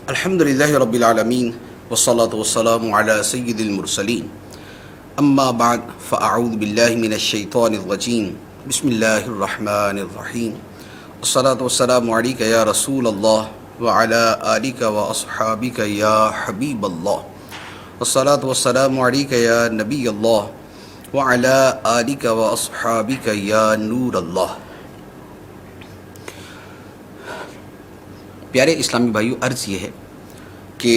الحمد للہ رب العالمین والصلاة والسلام علی سید المرسلین اما بعد فاعوذ باللہ من الشیطان الرجیم بسم اللہ الرحمن الرحیم والصلاة والسلام علیک یا رسول اللہ وعلی آلک واصحابک یا حبیب اللہ والصلاة والسلام علیک یا نبی اللہ وعلی آلک واصحابک یا نور اللہ۔ پیارے اسلامی بھائیو، عرض یہ ہے کہ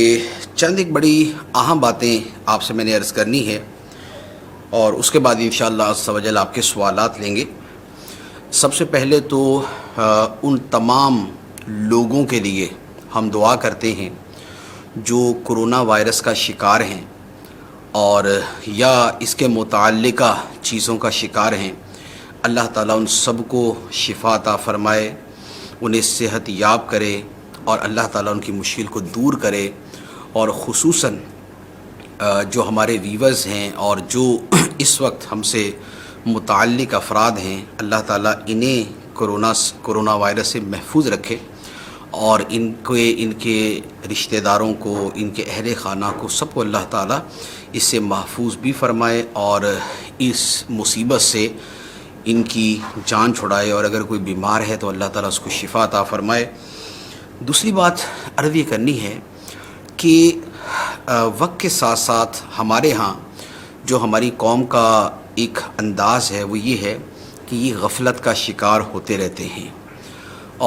چند ایک بڑی اہم باتیں آپ سے میں نے عرض کرنی ہے اور اس کے بعد انشاءاللہ عز و جل آپ کے سوالات لیں گے۔ سب سے پہلے تو ان تمام لوگوں کے لیے ہم دعا کرتے ہیں جو کرونا وائرس کا شکار ہیں اور یا اس کے متعلقہ چیزوں کا شکار ہیں۔ اللہ تعالیٰ ان سب کو شفا عطا فرمائے، انہیں صحت یاب کرے اور اللہ تعالیٰ ان کی مشکل کو دور کرے، اور خصوصاً جو ہمارے ویورز ہیں اور جو اس وقت ہم سے متعلق افراد ہیں، اللہ تعالیٰ انہیں کرونا وائرس سے محفوظ رکھے اور ان کے رشتہ داروں کو، ان کے اہل خانہ کو، سب کو اللہ تعالیٰ اس سے محفوظ بھی فرمائے اور اس مصیبت سے ان کی جان چھڑائے، اور اگر کوئی بیمار ہے تو اللہ تعالیٰ اس کو شفا عطا فرمائے۔ دوسری بات عرض یہ کرنی ہے کہ وقت کے ساتھ ساتھ ہمارے ہاں جو ہماری قوم کا ایک انداز ہے وہ یہ ہے کہ یہ غفلت کا شکار ہوتے رہتے ہیں،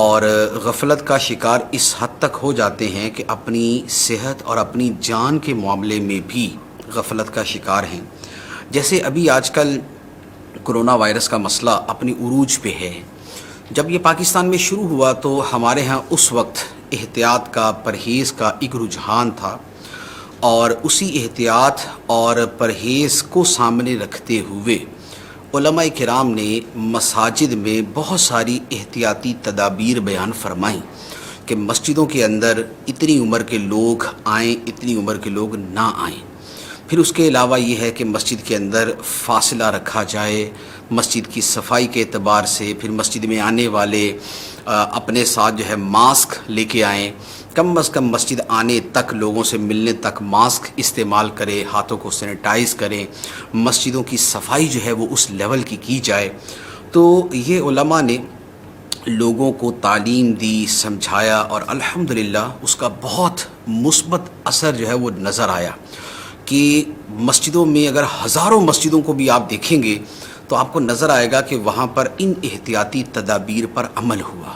اور غفلت کا شکار اس حد تک ہو جاتے ہیں کہ اپنی صحت اور اپنی جان کے معاملے میں بھی غفلت کا شکار ہیں۔ جیسے ابھی آج کل کرونا وائرس کا مسئلہ اپنی عروج پہ ہے۔ جب یہ پاکستان میں شروع ہوا تو ہمارے ہاں اس وقت احتیاط کا، پرہیز کا ایک رجحان تھا، اور اسی احتیاط اور پرہیز کو سامنے رکھتے ہوئے علماء کرام نے مساجد میں بہت ساری احتیاطی تدابیر بیان فرمائیں کہ مسجدوں کے اندر اتنی عمر کے لوگ آئیں، اتنی عمر کے لوگ نہ آئیں۔ پھر اس کے علاوہ یہ ہے کہ مسجد کے اندر فاصلہ رکھا جائے، مسجد کی صفائی کے اعتبار سے، پھر مسجد میں آنے والے اپنے ساتھ جو ہے ماسک لے کے آئیں، کم از کم مسجد آنے تک، لوگوں سے ملنے تک ماسک استعمال کریں، ہاتھوں کو سینیٹائز کریں، مسجدوں کی صفائی جو ہے وہ اس لیول کی جائے۔ تو یہ علماء نے لوگوں کو تعلیم دی، سمجھایا، اور الحمدللہ اس کا بہت مثبت اثر جو ہے وہ نظر آیا کہ مسجدوں میں اگر ہزاروں مسجدوں کو بھی آپ دیکھیں گے تو آپ کو نظر آئے گا کہ وہاں پر ان احتیاطی تدابیر پر عمل ہوا،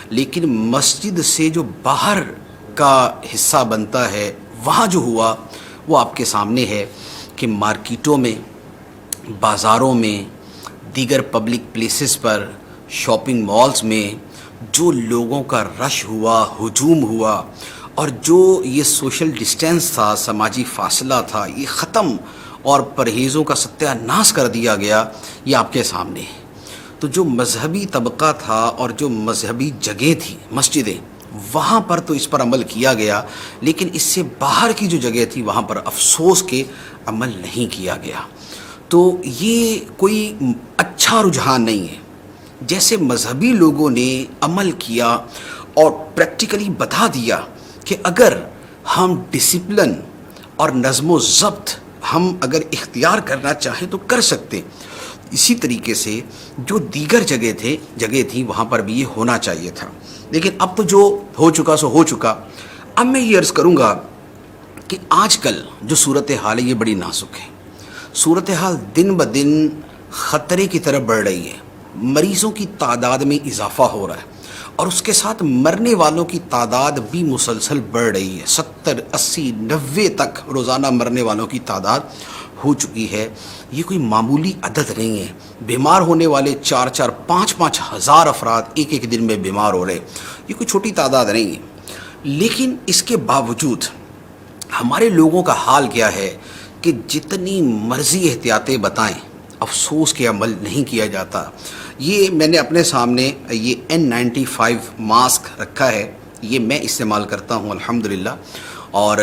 لیکن مسجد سے جو باہر کا حصہ بنتا ہے وہاں جو ہوا وہ آپ کے سامنے ہے کہ مارکیٹوں میں، بازاروں میں، دیگر پبلک پلیسز پر، شاپنگ مالز میں جو لوگوں کا رش ہوا، ہجوم ہوا، اور جو یہ سوشل ڈسٹینس تھا، سماجی فاصلہ تھا، یہ ختم اور پرہیزوں کا ستیہ ناش کر دیا گیا، یہ آپ کے سامنے ہے۔ تو جو مذہبی طبقہ تھا اور جو مذہبی جگہ تھی، مسجدیں، وہاں پر تو اس پر عمل کیا گیا، لیکن اس سے باہر کی جو جگہ تھی وہاں پر افسوس کے عمل نہیں کیا گیا۔ تو یہ کوئی اچھا رجحان نہیں ہے۔ جیسے مذہبی لوگوں نے عمل کیا اور پریکٹیکلی بتا دیا کہ اگر ہم ڈسپلن اور نظم و ضبط ہم اگر اختیار کرنا چاہیں تو کر سکتے، اسی طریقے سے جو دیگر جگہ تھی وہاں پر بھی یہ ہونا چاہیے تھا۔ لیکن اب تو جو ہو چکا سو ہو چکا۔ اب میں یہ عرض کروں گا کہ آج کل جو صورتحال ہے یہ بڑی نازک ہے۔ صورتحال دن بدن خطرے کی طرف بڑھ رہی ہے، مریضوں کی تعداد میں اضافہ ہو رہا ہے، اور اس کے ساتھ مرنے والوں کی تعداد بھی مسلسل بڑھ رہی ہے۔ 70، 80، 90 تک روزانہ مرنے والوں کی تعداد ہو چکی ہے۔ یہ کوئی معمولی عدد نہیں ہے۔ بیمار ہونے والے 4 5 ہزار افراد ایک دن میں بیمار ہو رہے، یہ کوئی چھوٹی تعداد نہیں ہے۔ لیکن اس کے باوجود ہمارے لوگوں کا حال کیا ہے کہ جتنی مرضی احتیاطیں بتائیں، افسوس کے عمل نہیں کیا جاتا۔ یہ میں نے اپنے سامنے یہ N95 ماسک رکھا ہے، یہ میں استعمال کرتا ہوں الحمدللہ، اور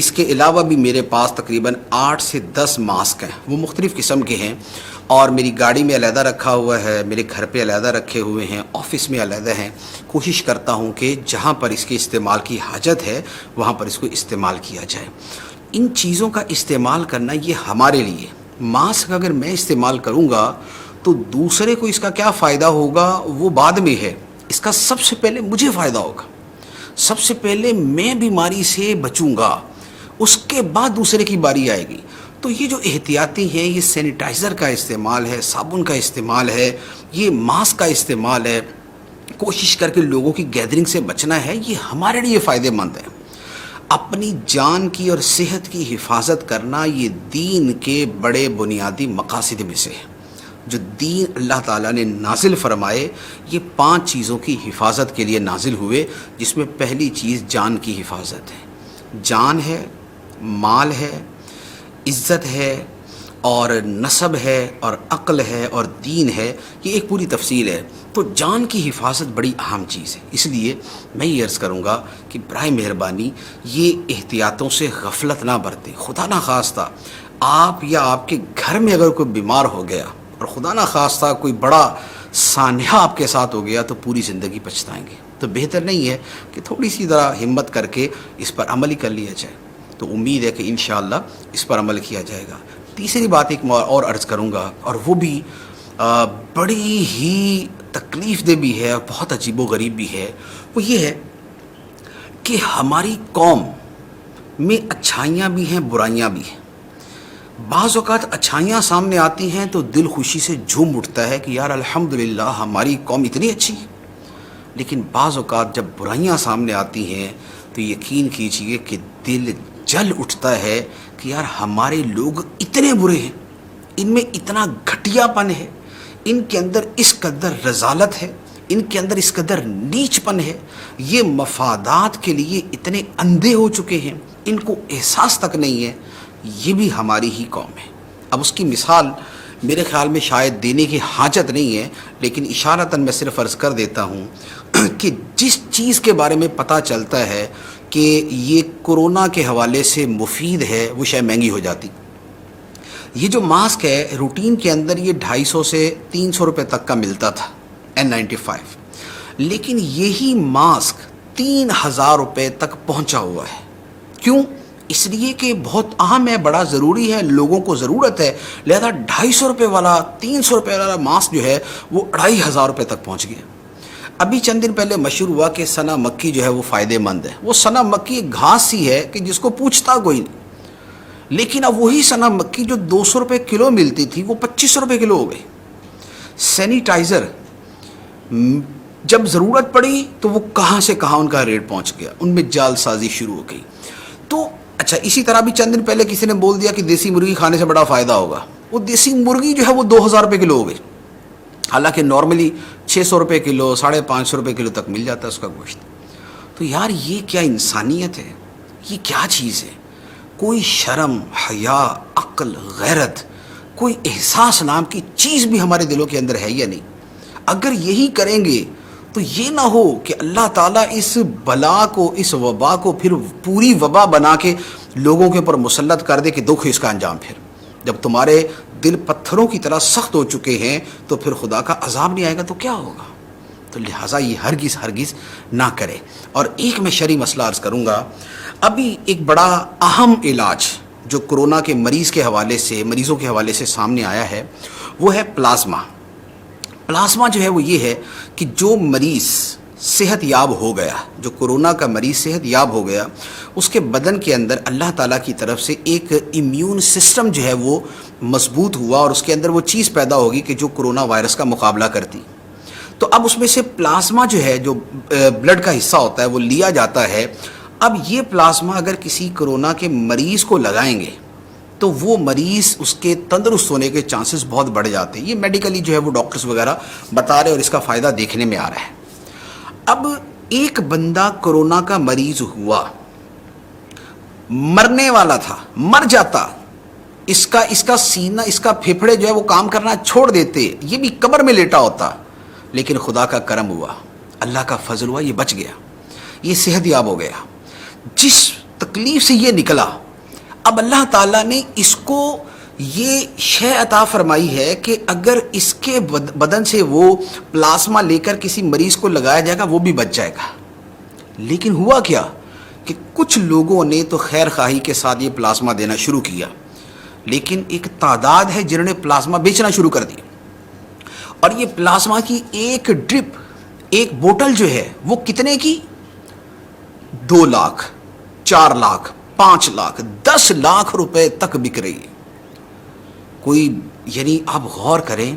اس کے علاوہ بھی میرے پاس تقریباً 8 سے 10 ماسک ہیں، وہ مختلف قسم کے ہیں۔ اور میری گاڑی میں علیحدہ رکھا ہوا ہے، میرے گھر پہ علیحدہ رکھے ہوئے ہیں، آفس میں علیحدہ ہیں. کوشش کرتا ہوں کہ جہاں پر اس کے استعمال کی حاجت ہے وہاں پر اس کو استعمال کیا جائے. ان چیزوں کا استعمال کرنا یہ ہمارے لیے. ماسک اگر میں استعمال کروں گا تو دوسرے کو اس کا کیا فائدہ ہوگا وہ بعد میں ہے. اس کا سب سے پہلے مجھے فائدہ ہوگا. سب سے پہلے میں بیماری سے بچوں گا، اس کے بعد دوسرے کی باری آئے گی. تو یہ جو احتیاطی ہیں، یہ سینیٹائزر کا استعمال ہے، صابن کا استعمال ہے، یہ ماسک کا استعمال ہے، کوشش کر کے لوگوں کی گیدرنگ سے بچنا ہے، یہ ہمارے لیے فائدہ مند ہے. اپنی جان کی اور صحت کی حفاظت کرنا یہ دین کے بڑے بنیادی مقاصد میں سے ہے. جو دین اللہ تعالیٰ نے نازل فرمائے یہ 5 چیزوں کی حفاظت کے لیے نازل ہوئے، جس میں پہلی چیز جان کی حفاظت ہے. جان ہے، مال ہے، عزت ہے، اور نسب ہے، اور عقل ہے، اور دین ہے. یہ ایک پوری تفصیل ہے. تو جان کی حفاظت بڑی اہم چیز ہے. اس لیے میں یہ عرض کروں گا کہ برائے مہربانی یہ احتیاطوں سے غفلت نہ برتیں. خدا نہ خواستہ آپ یا آپ کے گھر میں اگر کوئی بیمار ہو گیا اور خدا نہ خواستہ کوئی بڑا سانحہ آپ کے ساتھ ہو گیا تو پوری زندگی پچھتائیں گے. تو بہتر نہیں ہے کہ تھوڑی سی ذرا ہمت کر کے اس پر عمل ہی کر لیا جائے. تو امید ہے کہ انشاءاللہ اس پر عمل کیا جائے گا. تیسری بات ایک اور عرض کروں گا، اور وہ بھی بڑی ہی تکلیف دہ بھی ہے اور بہت عجیب و غریب بھی ہے. وہ یہ ہے کہ ہماری قوم میں اچھائیاں بھی ہیں، برائیاں بھی ہیں. بعض اوقات اچھائیاں سامنے آتی ہیں تو دل خوشی سے جھوم اٹھتا ہے کہ یار الحمدللہ ہماری قوم اتنی اچھی ہے. لیکن بعض اوقات جب برائیاں سامنے آتی ہیں تو یقین کیجئے کہ دل جل اٹھتا ہے کہ یار ہمارے لوگ اتنے برے ہیں، ان میں اتنا گھٹیا پن ہے، ان کے اندر اس قدر رذالت ہے، ان کے اندر اس قدر نیچ پن ہے، یہ مفادات کے لیے اتنے اندھے ہو چکے ہیں، ان کو احساس تک نہیں ہے. یہ بھی ہماری ہی قوم ہے. اب اس کی مثال میرے خیال میں شاید دینے کی حاجت نہیں ہے، لیکن اشارتاً میں صرف عرض کر دیتا ہوں کہ جس چیز کے بارے میں پتہ چلتا ہے کہ یہ کورونا کے حوالے سے مفید ہے وہ شاید مہنگی ہو جاتی. یہ جو ماسک ہے روٹین کے اندر یہ 250 سے 300 روپے تک کا ملتا تھا N95، لیکن یہی ماسک 3000 روپے تک پہنچا ہوا ہے. کیوں؟ اس لیے کہ بہت اہم ہے، بڑا ضروری ہے، لوگوں کو ضرورت ہے، لہذا 250 روپے والا 300 روپے والا ماسک جو ہے وہ 2500 روپے تک پہنچ گیا. ابھی چند دن پہلے مشہور ہوا کہ سنا مکی جو ہے وہ فائدہ مند ہے. وہ سنا مکی ایک گھاس سی ہے کہ جس کو پوچھتا کوئی نہیں، لیکن اب وہی سنا مکی جو 200 روپے کلو ملتی تھی وہ 2500 روپے کلو ہو گئی. سینیٹائزر جب ضرورت پڑی تو وہ کہاں سے کہاں ان کا ریٹ پہنچ گیا، ان میں جال سازی شروع ہو گئی. تو اچھا اسی طرح بھی چند دن پہلے کسی نے بول دیا کہ دیسی مرغی کھانے سے بڑا فائدہ ہوگا. وہ دیسی مرغی جو ہے وہ 2000 روپے کلو ہو گئی، حالانکہ نارملی 600 روپے کلو 550 روپے کلو تک مل جاتا ہے اس کا گوشت. تو یار یہ کیا انسانیت ہے؟ یہ کیا چیز ہے؟ کوئی شرم، حیا، عقل، غیرت، کوئی احساس نام کی چیز بھی ہمارے دلوں کے اندر ہے یا نہیں؟ اگر یہی کریں گے تو یہ نہ ہو کہ اللہ تعالیٰ اس بلا کو، اس وبا کو پھر پوری وبا بنا کے لوگوں کے اوپر مسلط کر دے کہ دکھ اس کا انجام. پھر جب تمہارے دل پتھروں کی طرح سخت ہو چکے ہیں تو پھر خدا کا عذاب نہیں آئے گا تو کیا ہوگا؟ تو لہٰذا یہ ہرگز نہ کرے. اور ایک میں شرعی مسئلہ عرض کروں گا. ابھی ایک بڑا اہم علاج جو کورونا کے مریضوں کے حوالے سے سامنے آیا ہے وہ ہے پلازما. پلازما جو ہے وہ یہ ہے کہ جو مریض صحت یاب ہو گیا، جو کورونا کا مریض صحت یاب ہو گیا، اس کے بدن کے اندر اللہ تعالیٰ کی طرف سے ایک امیون سسٹم جو ہے وہ مضبوط ہوا اور اس کے اندر وہ چیز پیدا ہوگی کہ جو کورونا وائرس کا مقابلہ کرتی. تو اب اس میں سے پلازما جو ہے، جو بلڈ کا حصہ ہوتا ہے، وہ لیا جاتا ہے. اب یہ پلازما اگر کسی کورونا کے مریض کو لگائیں گے تو وہ مریض اس کے تندرست ہونے کے چانسز بہت بڑھ جاتے ہیں. یہ میڈیکلی جو ہے وہ ڈاکٹرز وغیرہ بتا رہے اور اس کا فائدہ دیکھنے میں آ رہا ہے. اب ایک بندہ کورونا کا مریض ہوا، مرنے والا تھا، مر جاتا، اس کا سینہ، اس کا پھیپھڑے جو ہے وہ کام کرنا چھوڑ دیتے، یہ بھی قبر میں لیٹا ہوتا. لیکن خدا کا کرم ہوا، اللہ کا فضل ہوا، یہ بچ گیا، یہ صحت یاب ہو گیا. جس تکلیف سے یہ نکلا، اب اللہ تعالیٰ نے اس کو یہ شے عطا فرمائی ہے کہ اگر اس کے بدن سے وہ پلازما لے کر کسی مریض کو لگایا جائے گا وہ بھی بچ جائے گا. لیکن ہوا کیا کہ کچھ لوگوں نے تو خیر خواہی کے ساتھ یہ پلازما دینا شروع کیا، لیکن ایک تعداد ہے جنہوں نے پلازما بیچنا شروع کر دیا. اور یہ پلازما کی ایک ڈرپ، ایک بوتل جو ہے وہ کتنے کی؟ 2 لاکھ، 4 لاکھ، 5 لاکھ، 10 لاکھ روپے تک بک رہی ہے. کوئی یعنی آپ غور کریں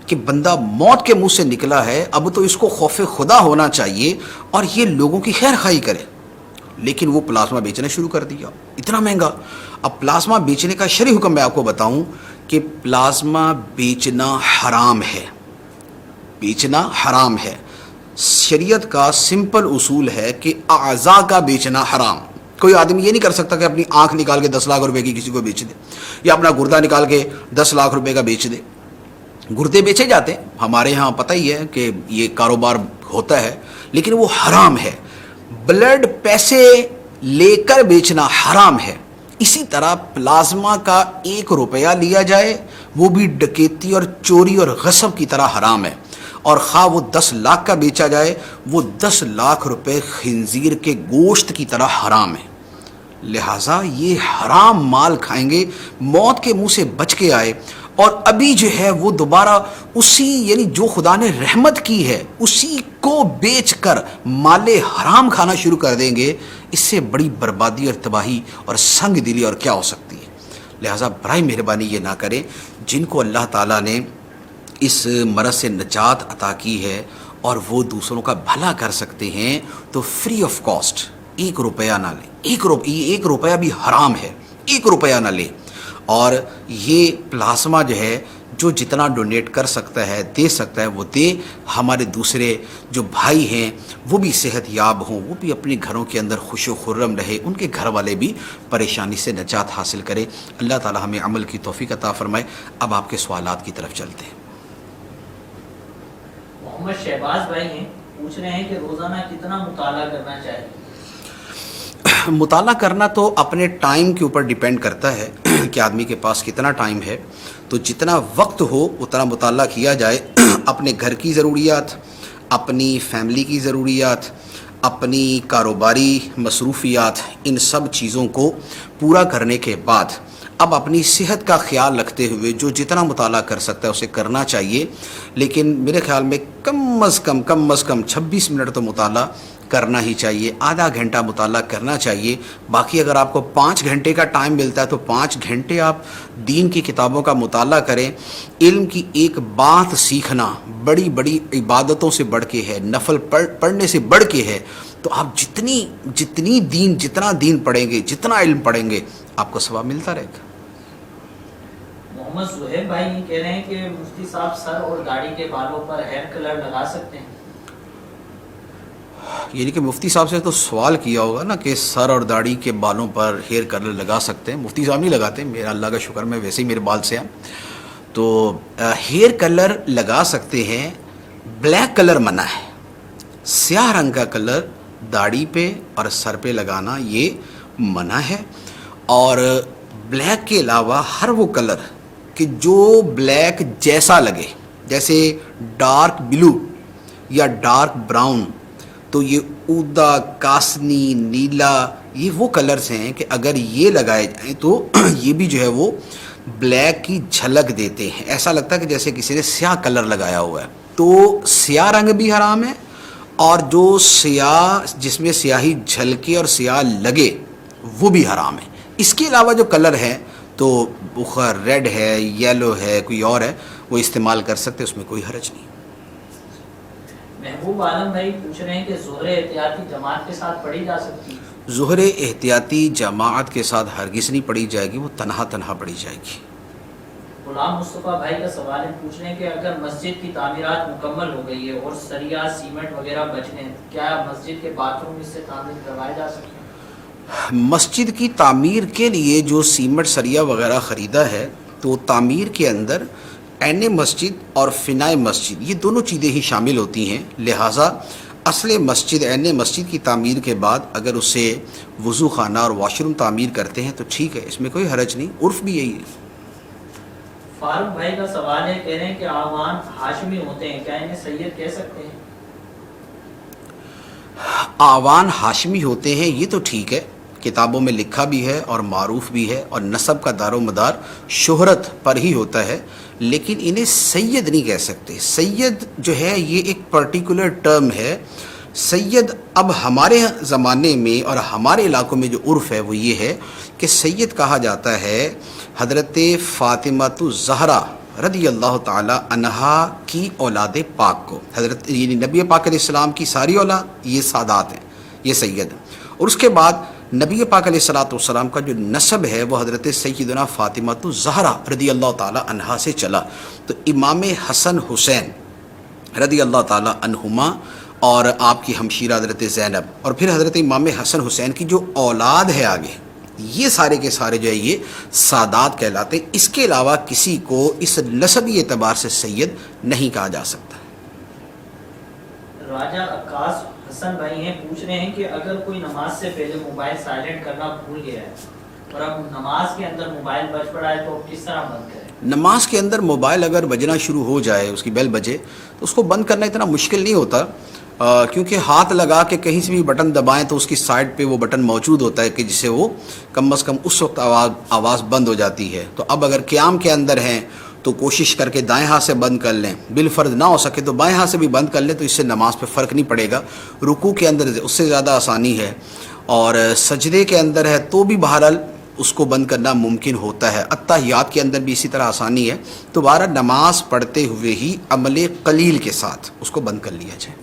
کہ بندہ موت کے منہ سے نکلا ہے، اب تو اس کو خوف خدا ہونا چاہیے اور یہ لوگوں کی خیر خواہی کرے، لیکن وہ پلازما بیچنا شروع کر دیا اتنا مہنگا. اب پلازما بیچنے کا شرعی حکم میں آپ کو بتاؤں کہ پلازما بیچنا حرام ہے، بیچنا حرام ہے. شریعت کا سمپل اصول ہے کہ اعضاء کا بیچنا حرام. کوئی آدمی یہ نہیں کر سکتا کہ اپنی آنکھ نکال کے 10 لاکھ روپے کی کسی کو بیچ دے، یا اپنا گردہ نکال کے 10 لاکھ روپے کا بیچ دے. گردے بیچے جاتے ہیں ہمارے ہاں، پتہ ہی ہے کہ یہ کاروبار ہوتا ہے، لیکن وہ حرام ہے. بلڈ پیسے لے کر بیچنا حرام ہے. اسی طرح پلازما کا 1 روپیہ لیا جائے وہ بھی ڈکیتی اور چوری اور غصب کی طرح حرام ہے. اور خواہ وہ 10 لاکھ کا بیچا جائے وہ 10 لاکھ روپے خنزیر کے گوشت کی طرح حرام ہے. لہٰذا یہ حرام مال کھائیں گے، موت کے منہ سے بچ کے آئے اور ابھی جو ہے وہ دوبارہ اسی یعنی جو خدا نے رحمت کی ہے اسی کو بیچ کر مال حرام کھانا شروع کر دیں گے. اس سے بڑی بربادی اور تباہی اور سنگ دلی اور کیا ہو سکتی ہے. لہٰذا برائے مہربانی یہ نہ کریں. جن کو اللہ تعالیٰ نے اس مرض سے نجات عطا کی ہے اور وہ دوسروں کا بھلا کر سکتے ہیں تو فری آف کاسٹ 1 روپیہ نہ لیں. 1 روپیہ بھی حرام ہے، 1 روپیہ نہ لیں. اور یہ پلازما جو ہے جو جتنا ڈونیٹ کر سکتا ہے دے سکتا ہے وہ دے. ہمارے دوسرے جو بھائی ہیں وہ بھی صحت یاب ہوں، وہ بھی اپنے گھروں کے اندر خوش و خرم رہے، ان کے گھر والے بھی پریشانی سے نجات حاصل کرے. اللہ تعالی ہمیں عمل کی توفیق عطا فرمائے. اب آپ کے سوالات کی طرف چلتے ہیں. محمد شہباز بھائی ہیں، پوچھ رہے ہیں کہ روزانہ کتنا مطالعہ کرنا چاہیے؟ مطالعہ کرنا تو اپنے ٹائم کے اوپر ڈیپینڈ کرتا ہے کہ آدمی کے پاس کتنا ٹائم ہے. تو جتنا وقت ہو اتنا مطالعہ کیا جائے. اپنے گھر کی ضروریات، اپنی فیملی کی ضروریات، اپنی کاروباری مصروفیات، ان سب چیزوں کو پورا کرنے کے بعد اب اپنی صحت کا خیال رکھتے ہوئے جو جتنا مطالعہ کر سکتا ہے اسے کرنا چاہیے. لیکن میرے خیال میں کم از کم 26 منٹ تو مطالعہ کرنا ہی چاہیے. آدھا گھنٹہ مطالعہ کرنا چاہیے. باقی اگر آپ کو 5 گھنٹے کا ٹائم ملتا ہے تو 5 گھنٹے آپ دین کی کتابوں کا مطالعہ کریں. علم کی ایک بات سیکھنا بڑی بڑی عبادتوں سے بڑھ کے ہے، نفل پڑھنے سے بڑھ کے ہے. تو آپ جتنا دین پڑھیں گے، جتنا علم پڑھیں گے، آپ کو ثواب ملتا رہے گا. محمد زہیب بھائی یہ کہہ رہے ہیں کہ مفتی صاحب سر اور داڑھی کے بالوں پر ہیئر کلر لگا سکتے ہیں؟ یعنی کہ مفتی صاحب سے تو سوال کیا ہوگا نا کہ سر اور داڑھی کے بالوں پر ہیئر کلر لگا سکتے ہیں. مفتی صاحب نہیں لگاتے، میرا اللہ کا شکر میں ویسے ہی میرے بال سے ہیں. تو ہیئر کلر لگا سکتے ہیں. بلیک کلر منع ہے. سیاہ رنگ کا کلر داڑھی پہ اور سر پہ لگانا یہ منع ہے. اور بلیک کے علاوہ ہر وہ کلر کہ جو بلیک جیسا لگے، جیسے ڈارک بلو یا ڈارک براؤن، تو یہ اودا، کاسنی، نیلا، یہ وہ کلرز ہیں کہ اگر یہ لگائے جائیں تو یہ بھی جو ہے وہ بلیک کی جھلک دیتے ہیں. ایسا لگتا ہے کہ جیسے کسی نے سیاہ کلر لگایا ہوا ہے. تو سیاہ رنگ بھی حرام ہے، اور جو سیاہ جس میں سیاہی جھلکے اور سیاہ لگے وہ بھی حرام ہے. اس کے علاوہ جو کلر ہے تو ریڈ ہے، یلو ہے، کوئی اور ہے، وہ استعمال کر سکتے، اس میں کوئی حرج نہیں. محبوب عالم بھائی پوچھ رہے ہیں کہ ظہر احتیاطی جماعت کے ساتھ پڑھی جا سکتی ہے؟ ظہر احتیاطی جماعت کے ساتھ ہرگز نہیں پڑھی جائے گی، وہ تنہا پڑھی جائے گی. غلام مصطفیٰ بھائی کا سوال ہے، پوچھ رہے ہیں کہ اگر مسجد کی تعمیرات مکمل ہو گئی ہے اور سریا سیمنٹ وغیرہ بچ گئے، کیا مسجد کے باتھ روم اس سے تعمیر کروائے جا سکتے ہیں؟ مسجد کی تعمیر کے لیے جو سیمنٹ سریا وغیرہ خریدا ہے تو تعمیر کے اندر عین مسجد اور فنائے مسجد یہ دونوں چیزیں ہی شامل ہوتی ہیں. لہٰذا اصل مسجد، عین مسجد کی تعمیر کے بعد اگر اسے وضو خانہ اور واش روم تعمیر کرتے ہیں تو ٹھیک ہے، اس میں کوئی حرج نہیں. عرف بھی یہی ہے. فاروق بھائی کا سوال ہے، کہہ رہے ہیں کہ آوان ہاشمی ہوتے ہیں، کیا انہیں سید کہہ سکتے ہیں؟ آوان ہاشمی ہوتے ہیں یہ تو ٹھیک ہے، کتابوں میں لکھا بھی ہے اور معروف بھی ہے، اور نسب کا دار و مدار شہرت پر ہی ہوتا ہے، لیکن انہیں سید نہیں کہہ سکتے۔ سید جو ہے یہ ایک پرٹیکولر ٹرم ہے۔ سید اب ہمارے زمانے میں اور ہمارے علاقوں میں جو عرف ہے وہ یہ ہے کہ سید کہا جاتا ہے حضرت فاطمۃ الزہرا رضی اللہ تعالی عنہا کی اولاد پاک کو، حضرت یعنی نبی پاک علیہ السلام کی ساری اولاد یہ سادات ہیں، یہ سید ہیں، اور اس کے بعد نبی پاک علیہ السلام کا جو نسب ہے وہ حضرت سیدنا فاطمۃ الزہرا رضی اللہ تعالی عنہا سے چلا۔ تو امام حسن حسین رضی اللہ تعالی عنہما اور آپ کی ہمشیرہ حضرت زینب، اور پھر حضرت امام حسن حسین کی جو اولاد ہے آگے، یہ سارے کے سارے جو ہے یہ سادات کہلاتے ہیں۔ اس کے علاوہ کسی کو اس نسبی اعتبار سے سید نہیں کہا جا سکتا۔ راجہ عکاس حسن بھائی ہیں، پوچھ رہے ہیں کہ اگر کوئی نماز سے پہلے موبائل سائلنٹ کرنا بھول گیا ہے اور اب نماز کے اندر موبائل بج پڑا ہے تو اب کس طرح بند کریں؟ نماز کے اندر موبائل اگر بجنا شروع ہو جائے، اس کی بیل بجے، تو اس کو بند کرنا اتنا مشکل نہیں ہوتا، کیونکہ ہاتھ لگا کے کہیں سے بھی بٹن دبائیں تو اس کی سائڈ پہ وہ بٹن موجود ہوتا ہے کہ جسے وہ کم از کم اس وقت آواز بند ہو جاتی ہے۔ تو اب اگر قیام کے اندر ہیں تو کوشش کر کے دائیں ہاتھ سے بند کر لیں، بالفرض نہ ہو سکے تو بائیں ہاتھ سے بھی بند کر لیں، تو اس سے نماز پہ فرق نہیں پڑے گا۔ رکوع کے اندر اس سے زیادہ آسانی ہے، اور سجدے کے اندر ہے تو بھی بہرحال اس کو بند کرنا ممکن ہوتا ہے۔ اتحیات کے اندر بھی اسی طرح آسانی ہے، تو بہرحال نماز پڑھتے ہوئے ہی عمل قلیل کے ساتھ اس کو بند کر لیا جائے۔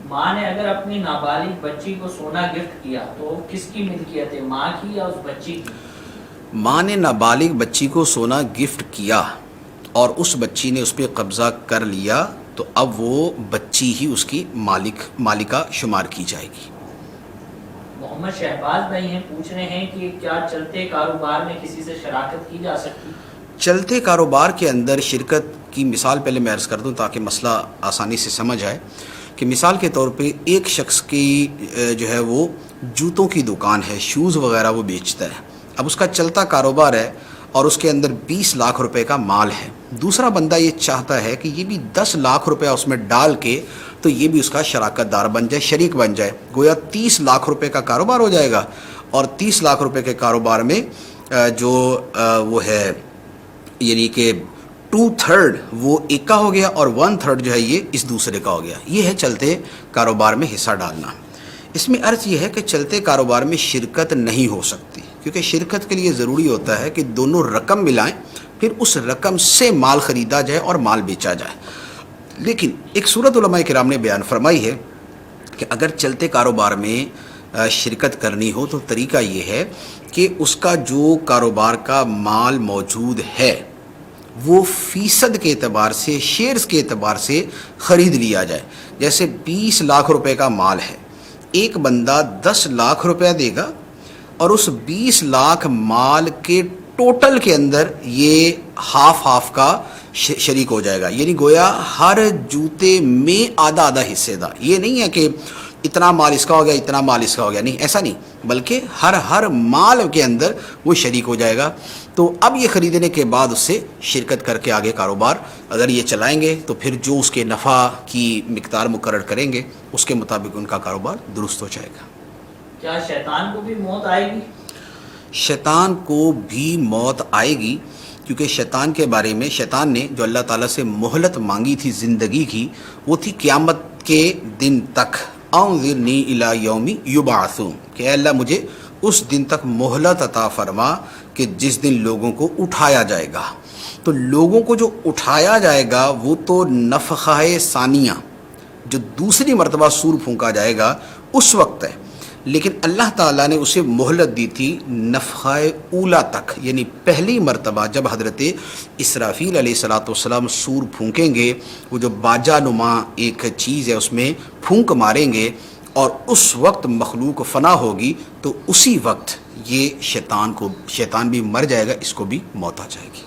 ماں نے اگر اپنی نابالغ بچی کو سونا گفٹ کیا تو کس کی ملکیت ہے، ماں کی یا اس بچی کی؟ ماں نے نابالغ بچی کو سونا گفٹ کیا اور اس بچی نے اس پہ قبضہ کر لیا، تو اب وہ بچی ہی اس کی مالکہ شمار کی جائے گی۔ محمد شہباز بھائی ہیں، پوچھ رہے ہیں کہ کیا چلتے کاروبار میں کسی سے شراکت کی جا سکتی؟ چلتے کاروبار کے اندر شرکت کی مثال پہلے میں عرض کر دوں تاکہ مسئلہ آسانی سے سمجھ آئے، کہ مثال کے طور پہ ایک شخص کی جو ہے وہ جوتوں کی دکان ہے، شوز وغیرہ وہ بیچتا ہے، اب اس کا چلتا کاروبار ہے اور اس کے اندر 20 لاکھ روپے کا مال ہے۔ دوسرا بندہ یہ چاہتا ہے کہ یہ بھی 10 لاکھ روپے اس میں ڈال کے تو یہ بھی اس کا شراکت دار بن جائے، شریک بن جائے، گویا 30 لاکھ روپے کا کاروبار ہو جائے گا، اور 30 لاکھ روپے کے کاروبار میں جو وہ ہے یعنی کہ 2/3 وہ ایک کا ہو گیا اور 1/3 جو ہے یہ اس دوسرے کا ہو گیا۔ یہ ہے چلتے کاروبار میں حصہ ڈالنا۔ اس میں عرض یہ ہے کہ چلتے کاروبار میں شرکت نہیں ہو سکتی، کیونکہ شرکت کے لیے ضروری ہوتا ہے کہ دونوں رقم ملائیں، پھر اس رقم سے مال خریدا جائے اور مال بیچا جائے۔ لیکن ایک صورت علماء کرام نے بیان فرمائی ہے کہ اگر چلتے کاروبار میں شرکت کرنی ہو تو طریقہ یہ ہے کہ اس کا جو کاروبار کا مال موجود ہے وہ فیصد کے اعتبار سے، شیئرز کے اعتبار سے خرید لیا جائے۔ جیسے 20 لاکھ روپے کا مال ہے، ایک بندہ 10 لاکھ روپے دے گا اور اس 20 لاکھ مال کے ٹوٹل کے اندر یہ ہاف کا شریک ہو جائے گا، یعنی گویا ہر جوتے میں آدھا حصے دا۔ یہ نہیں ہے کہ اتنا مال اس کا ہو گیا اتنا مال اس کا ہو گیا، نہیں، ایسا نہیں، بلکہ ہر مال کے اندر وہ شریک ہو جائے گا۔ تو اب یہ خریدنے کے بعد اس سے شرکت کر کے آگے کاروبار اگر یہ چلائیں گے تو پھر جو اس کے نفع کی مقدار مقرر کریں گے اس کے مطابق ان کا کاروبار درست ہو جائے گا۔ کیا شیطان کو بھی موت آئے گی؟ شیطان کو بھی موت آئے گی، کیونکہ شیطان کے بارے میں شیطان نے جو اللہ تعالیٰ سے مہلت مانگی تھی زندگی کی، وہ تھی قیامت کے دن تک، انظرنی الی یوم یبعثون، کہ اے اللہ مجھے اس دن تک مہلت عطا فرما کہ جس دن لوگوں کو اٹھایا جائے گا۔ تو لوگوں کو جو اٹھایا جائے گا وہ تو نفخہ ثانیہ، جو دوسری مرتبہ سور پھونکا جائے گا اس وقت ہے، لیکن اللہ تعالیٰ نے اسے مہلت دی تھی نفخہ اولا تک، یعنی پہلی مرتبہ جب حضرت اسرافیل علیہ السلام سور پھونکیں گے، وہ جو باجا نما ایک چیز ہے اس میں پھونک ماریں گے اور اس وقت مخلوق فنا ہوگی، تو اسی وقت یہ شیطان بھی مر جائے گا، اس کو بھی موت آ جائے گی۔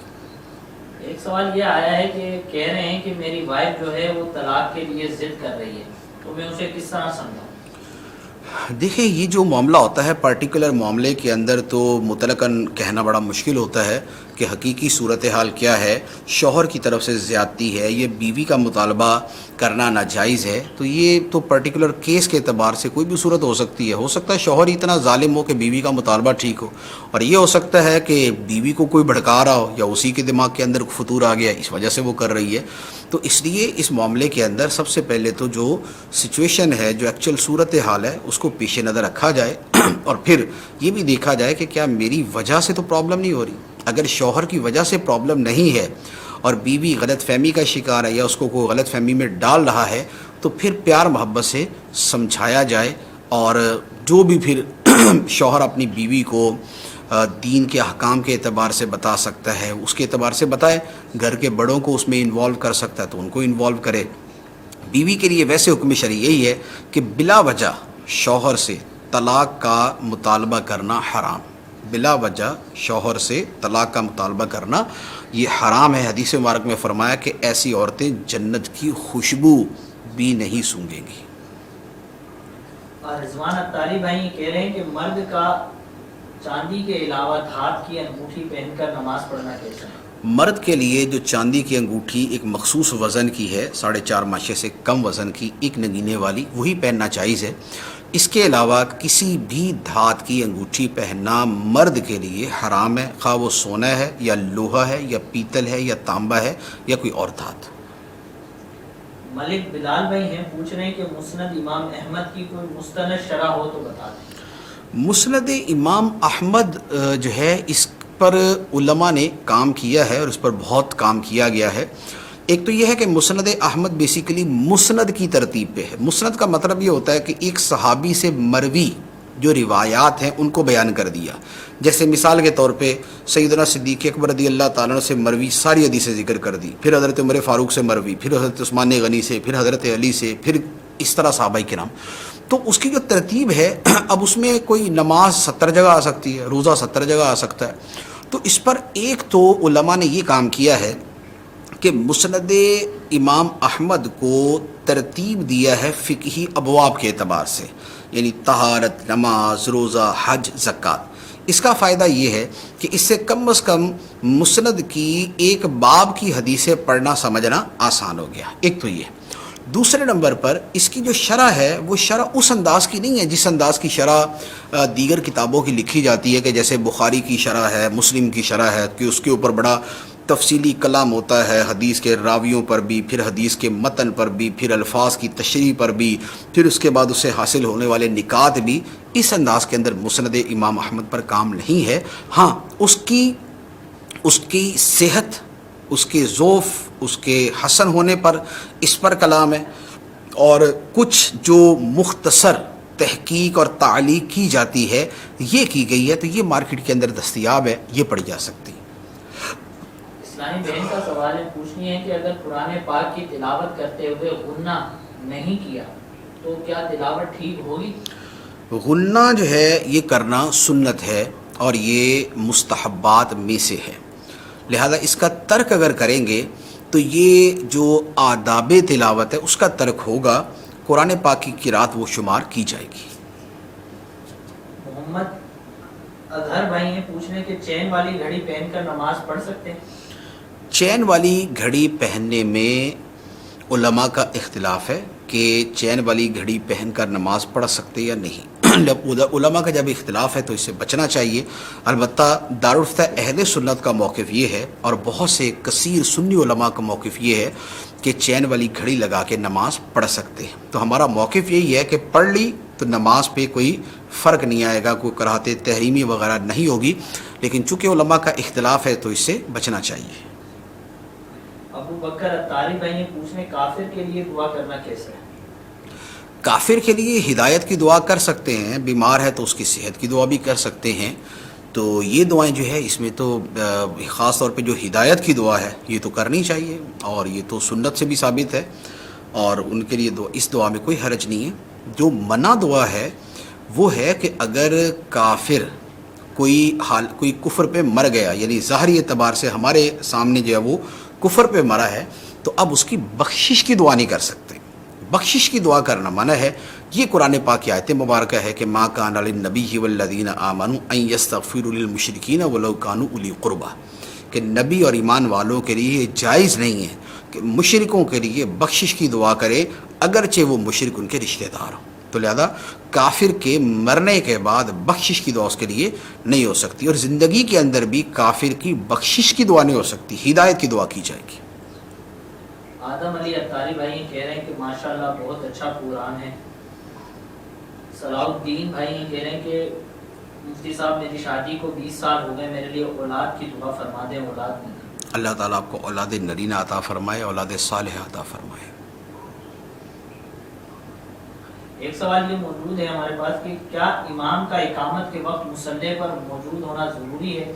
ایک سوال یہ آیا ہے کہ کہہ رہے ہیں کہ میری وائف جو ہے وہ طلاق کے لیے ضد کر رہی ہے، تو میں اسے کس طرح سمجھاؤں؟ دیکھیں، یہ جو معاملہ ہوتا ہے پرٹیکولر معاملے کے اندر تو مطلقاً کہنا بڑا مشکل ہوتا ہے کہ حقیقی صورتحال کیا ہے، شوہر کی طرف سے زیادتی ہے، یہ بیوی کا مطالبہ کرنا ناجائز ہے، تو یہ تو پرٹیکولر کیس کے اعتبار سے کوئی بھی صورت ہو سکتی ہے. ہو سکتا ہے شوہر اتنا ظالم ہو کہ بیوی کا مطالبہ ٹھیک ہو، اور یہ ہو سکتا ہے کہ بیوی کو کوئی بھڑکا رہا ہو یا اسی کے دماغ کے اندر فطور آ گیا، اس وجہ سے وہ کر رہی ہے. تو اس لیے اس معاملے کے اندر سب سے پہلے تو جو سچویشن ہے، جو ایکچوئل صورتحال ہے، اس کو پیش نظر رکھا جائے اور پھر یہ بھی دیکھا جائے کہ کیا میری وجہ سے تو پرابلم نہیں ہو رہی. اگر شوہر کی وجہ سے پرابلم نہیں ہے اور بیوی غلط فہمی کا شکار ہے یا اس کو کوئی غلط فہمی میں ڈال رہا ہے، تو پھر پیار محبت سے سمجھایا جائے، اور جو بھی پھر شوہر اپنی بیوی کو دین کے احکام کے اعتبار سے بتا سکتا ہے اس کے اعتبار سے بتائے. گھر کے بڑوں کو اس میں انوالو کر سکتا ہے تو ان کو انوالو کرے. بیوی کے لیے ویسے حکم شرعی یہی ہے کہ بلا وجہ شوہر سے طلاق کا مطالبہ کرنا حرام. بلا وجہ شوہر سے طلاق کا مطالبہ کرنا یہ حرام ہے. حدیث مبارک میں فرمایا کہ ایسی عورتیں جنت کی خوشبو بھی نہیں سونگیں گی. رضوان اتاری بھائی کہہ رہے ہیں کہ مرد کا چاندی کے علاوہ دھات کی انگوٹھی پہن کر نماز پڑھنا کیسا ہے؟ مرد کے لیے جو چاندی کی انگوٹھی ایک مخصوص وزن کی ہے، 4.5 ماشے سے کم وزن کی، ایک نگینے والی، وہی پہننا جائز ہے. اس کے علاوہ کسی بھی دھات کی انگوٹھی پہننا مرد کے لیے حرام ہے، خواہ وہ سونا ہے یا لوہا ہے یا پیتل ہے یا تانبا ہے یا کوئی اور دھات. ملک بلال بھائی ہیں، پوچھ رہے ہیں کہ مسند امام احمد کی کوئی مستند شرح ہو تو بتا دیں. مسند امام احمد جو ہے اس پر علماء نے کام کیا ہے اور اس پر بہت کام کیا گیا ہے. ایک تو یہ ہے کہ مسند احمد بیسیکلی مسند کی ترتیب پہ ہے. مسند کا مطلب یہ ہوتا ہے کہ ایک صحابی سے مروی جو روایات ہیں ان کو بیان کر دیا. جیسے مثال کے طور پہ سیدنا صدیق اکبر رضی اللہ تعالیٰ عنہ سے مروی ساری حدیثیں ذکر کر دی، پھر حضرت عمر فاروق سے مروی، پھر حضرت عثمان غنی سے، پھر حضرت علی سے، پھر اس طرح صحابہ کرام. تو اس کی جو ترتیب ہے، اب اس میں کوئی نماز 70 جگہ آ سکتی ہے، روزہ 70 جگہ آ سکتا ہے. تو اس پر ایک تو علماء نے یہ کام کیا ہے کہ مسند امام احمد کو ترتیب دیا ہے فقہی ابواب کے اعتبار سے، یعنی طہارت، نماز، روزہ، حج، زکوٰۃ. اس کا فائدہ یہ ہے کہ اس سے کم از کم مسند کی ایک باب کی حدیثیں پڑھنا سمجھنا آسان ہو گیا. ایک تو یہ. دوسرے نمبر پر اس کی جو شرح ہے وہ شرح اس انداز کی نہیں ہے جس انداز کی شرح دیگر کتابوں کی لکھی جاتی ہے، کہ جیسے بخاری کی شرح ہے، مسلم کی شرح ہے، کہ اس کے اوپر بڑا تفصیلی کلام ہوتا ہے، حدیث کے راویوں پر بھی، پھر حدیث کے متن پر بھی، پھر الفاظ کی تشریح پر بھی، پھر اس کے بعد اس سے حاصل ہونے والے نکات بھی. اس انداز کے اندر مسند امام احمد پر کام نہیں ہے. ہاں اس کی صحت، اس کے ضعف، اس کے حسن ہونے پر اس پر کلام ہے، اور کچھ جو مختصر تحقیق اور تعلیق کی جاتی ہے یہ کی گئی ہے، تو یہ مارکیٹ کے اندر دستیاب ہے، یہ پڑھی جا سکتی. اسلامی بہن کا سوال ہے، پوچھنی ہے کہ اگر قرآن پاک کی تلاوت کرتے ہوئے غنہ نہیں کیا تو کیا تلاوت ٹھیک ہوگی؟ غنہ جو ہے یہ کرنا سنت ہے اور یہ مستحبات میں سے ہے، لہذا اس کا ترک اگر کریں گے تو یہ جو آداب تلاوت ہے اس کا ترک ہوگا. قرآن پاک کی قرات وہ شمار کی جائے گی. محمد اظہر بھائی ہیں، پوچھ رہے ہیں کہ چین والی گھڑی پہن کر نماز پڑھ سکتے ہیں؟ چین والی گھڑی پہننے میں علماء کا اختلاف ہے کہ چین والی گھڑی پہن کر نماز پڑھ سکتے یا نہیں. علماء کا جب اختلاف ہے تو اس سے بچنا چاہیے. البتہ دارالفتہ اہل سنت کا موقف یہ ہے، اور بہت سے کثیر سنی علماء کا موقف یہ ہے کہ چین والی گھڑی لگا کے نماز پڑھ سکتے ہیں. تو ہمارا موقف یہی ہے کہ پڑھ لی تو نماز پہ کوئی فرق نہیں آئے گا، کوئی کراہت تحریمی وغیرہ نہیں ہوگی. لیکن چونکہ علماء کا اختلاف ہے تو اس سے بچنا چاہیے. ابو بکر اتاری بھائی ہیں، پوچھ رہے ہیں کافر کے لیے دعا کرنا کیسے ہے؟ کافر کے لیے ہدایت کی دعا کر سکتے ہیں، بیمار ہے تو اس کی صحت کی دعا بھی کر سکتے ہیں. تو یہ دعائیں جو ہے اس میں تو خاص طور پہ جو ہدایت کی دعا ہے یہ تو کرنی چاہیے، اور یہ تو سنت سے بھی ثابت ہے، اور ان کے لیے اس دعا میں کوئی حرج نہیں ہے. جو منع دعا ہے وہ ہے کہ اگر کافر کوئی کفر پہ مر گیا، یعنی ظاہری اعتبار سے ہمارے سامنے جو ہے وہ کفر پہ مرا ہے، تو اب اس کی بخشش کی دعا نہیں کر سکتے. بخشش کی دعا کرنا منع ہے. یہ قرآن پاک کی آیت مبارکہ ہے کہ ما کان للنبی والذین آمنوا ان یستغفروا للمشرکین ولو کانوا اولی قربی، کہ نبی اور ایمان والوں کے لیے یہ جائز نہیں ہے کہ مشرکوں کے لیے بخشش کی دعا کرے اگرچہ وہ مشرک ان کے رشتہ دار ہوں. تو لہذا کافر کے مرنے کے بعد بخشش کی دعا اس کے لیے نہیں ہو سکتی، اور زندگی کے اندر بھی کافر کی بخشش کی دعا نہیں ہو سکتی، ہدایت کی دعا کی جائے گی. آدم علی اتاری بھائی کہہ رہے ہیں کہ ماشاءاللہ بہت اچھا قرآن ہے. صلاح الدین بھائی کہہ رہے ہیں کہ مفتی صاحب میری شادی کو 20 سال ہو گئے، میرے لیے اولاد کی دعا فرما دیں، اولاد نہیں. اللہ تعالیٰ آپ کو اولاد نرینہ عطا فرمائے، اولاد صالحہ عطا فرمائے. ایک سوال یہ موجود ہے ہمارے پاس کہ کیا امام کا اقامت کے وقت مصلی پر موجود ہونا ضروری ہے؟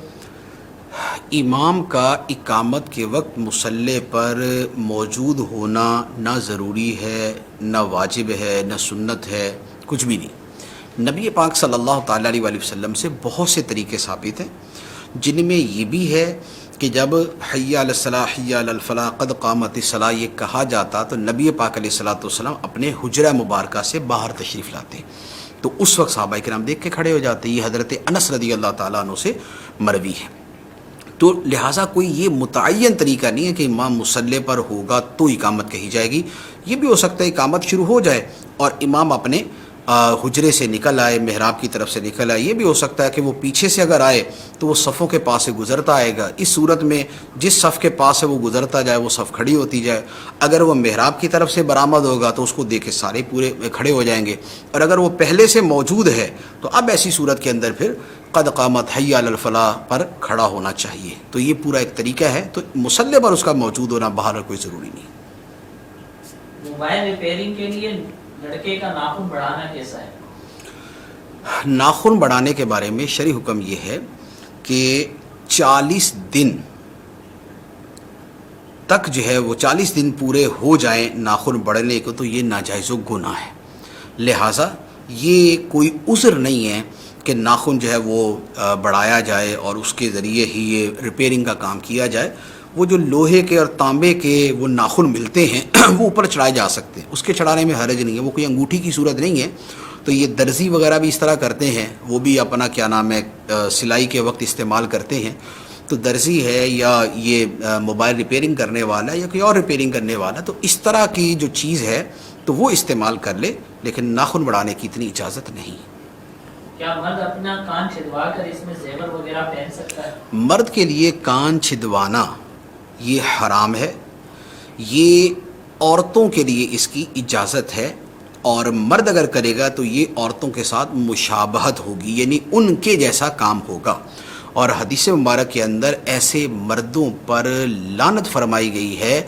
امام کا اقامت کے وقت مصلی پر موجود ہونا نہ ضروری ہے، نہ واجب ہے، نہ سنت ہے، کچھ بھی نہیں. نبی پاک صلی اللہ تعالیٰ علیہ وآلہ وسلم سے بہت سے طریقے ثابت ہیں، جن میں یہ بھی ہے کہ جب حی علی الصلاح حی علی الفلاح قد قامت الصلاح یہ کہا جاتا تو نبی پاک علیہ الصلوۃ والسلام اپنے حجرہ مبارکہ سے باہر تشریف لاتے، تو اس وقت صحابہ کرام دیکھ کے کھڑے ہو جاتے. یہ حضرت انس رضی اللہ تعالیٰ عنہ سے مروی ہے. تو لہٰذا کوئی یہ متعین طریقہ نہیں ہے کہ امام مصلی پر ہوگا تو اقامت کہی جائے گی. یہ بھی ہو سکتا ہے اقامت شروع ہو جائے اور امام اپنے حجرے سے نکل آئے، محراب کی طرف سے نکل آئے. یہ بھی ہو سکتا ہے کہ وہ پیچھے سے اگر آئے تو وہ صفوں کے پاس سے گزرتا آئے گا. اس صورت میں جس صف کے پاس سے وہ گزرتا جائے وہ صف کھڑی ہوتی جائے. اگر وہ محراب کی طرف سے برآمد ہوگا تو اس کو دیکھ کے سارے پورے کھڑے ہو جائیں گے، اور اگر وہ پہلے سے موجود ہے تو اب ایسی صورت کے اندر پھر قد قامت حی علی الفلاح پر کھڑا ہونا چاہیے. تو یہ پورا ایک طریقہ ہے. تو مصلی پر اس کا موجود ہونا باہر کوئی ضروری نہیں. موبائل ریپیئرنگ کے لیے لڑکے کا ناخن بڑھانا کیسا ہے؟ ناخن بڑھانے کے بارے میں شرعی حکم یہ ہے کہ 40 دن تک جو ہے وہ 40 دن پورے ہو جائیں ناخن بڑھنے کو تو یہ ناجائز و گناہ ہے. لہٰذا یہ کوئی عذر نہیں ہے کہ ناخن جو ہے وہ بڑھایا جائے اور اس کے ذریعے ہی یہ ریپیئرنگ کا کام کیا جائے. وہ جو لوہے کے اور تانبے کے وہ ناخن ملتے ہیں وہ اوپر چڑھائے جا سکتے ہیں، اس کے چڑھانے میں حرج نہیں ہے. وہ کوئی انگوٹھی کی صورت نہیں ہے. تو یہ درزی وغیرہ بھی اس طرح کرتے ہیں، وہ بھی اپنا کیا نام ہے سلائی کے وقت استعمال کرتے ہیں. تو درزی ہے یا یہ موبائل ریپیئرنگ کرنے والا یا کوئی اور ریپیئرنگ کرنے والا، تو اس طرح کی جو چیز ہے تو وہ استعمال کر لے، لیکن ناخن بڑھانے کی اتنی اجازت نہیں. کیا مرد اپنا کان چھدوا کر اس میں زیور وغیرہ پہن سکتا ہے؟ مرد کے لیے کان چھدوانا یہ حرام ہے. یہ عورتوں کے لیے اس کی اجازت ہے، اور مرد اگر کرے گا تو یہ عورتوں کے ساتھ مشابہت ہوگی، یعنی ان کے جیسا کام ہوگا. اور حدیث مبارک کے اندر ایسے مردوں پر لعنت فرمائی گئی ہے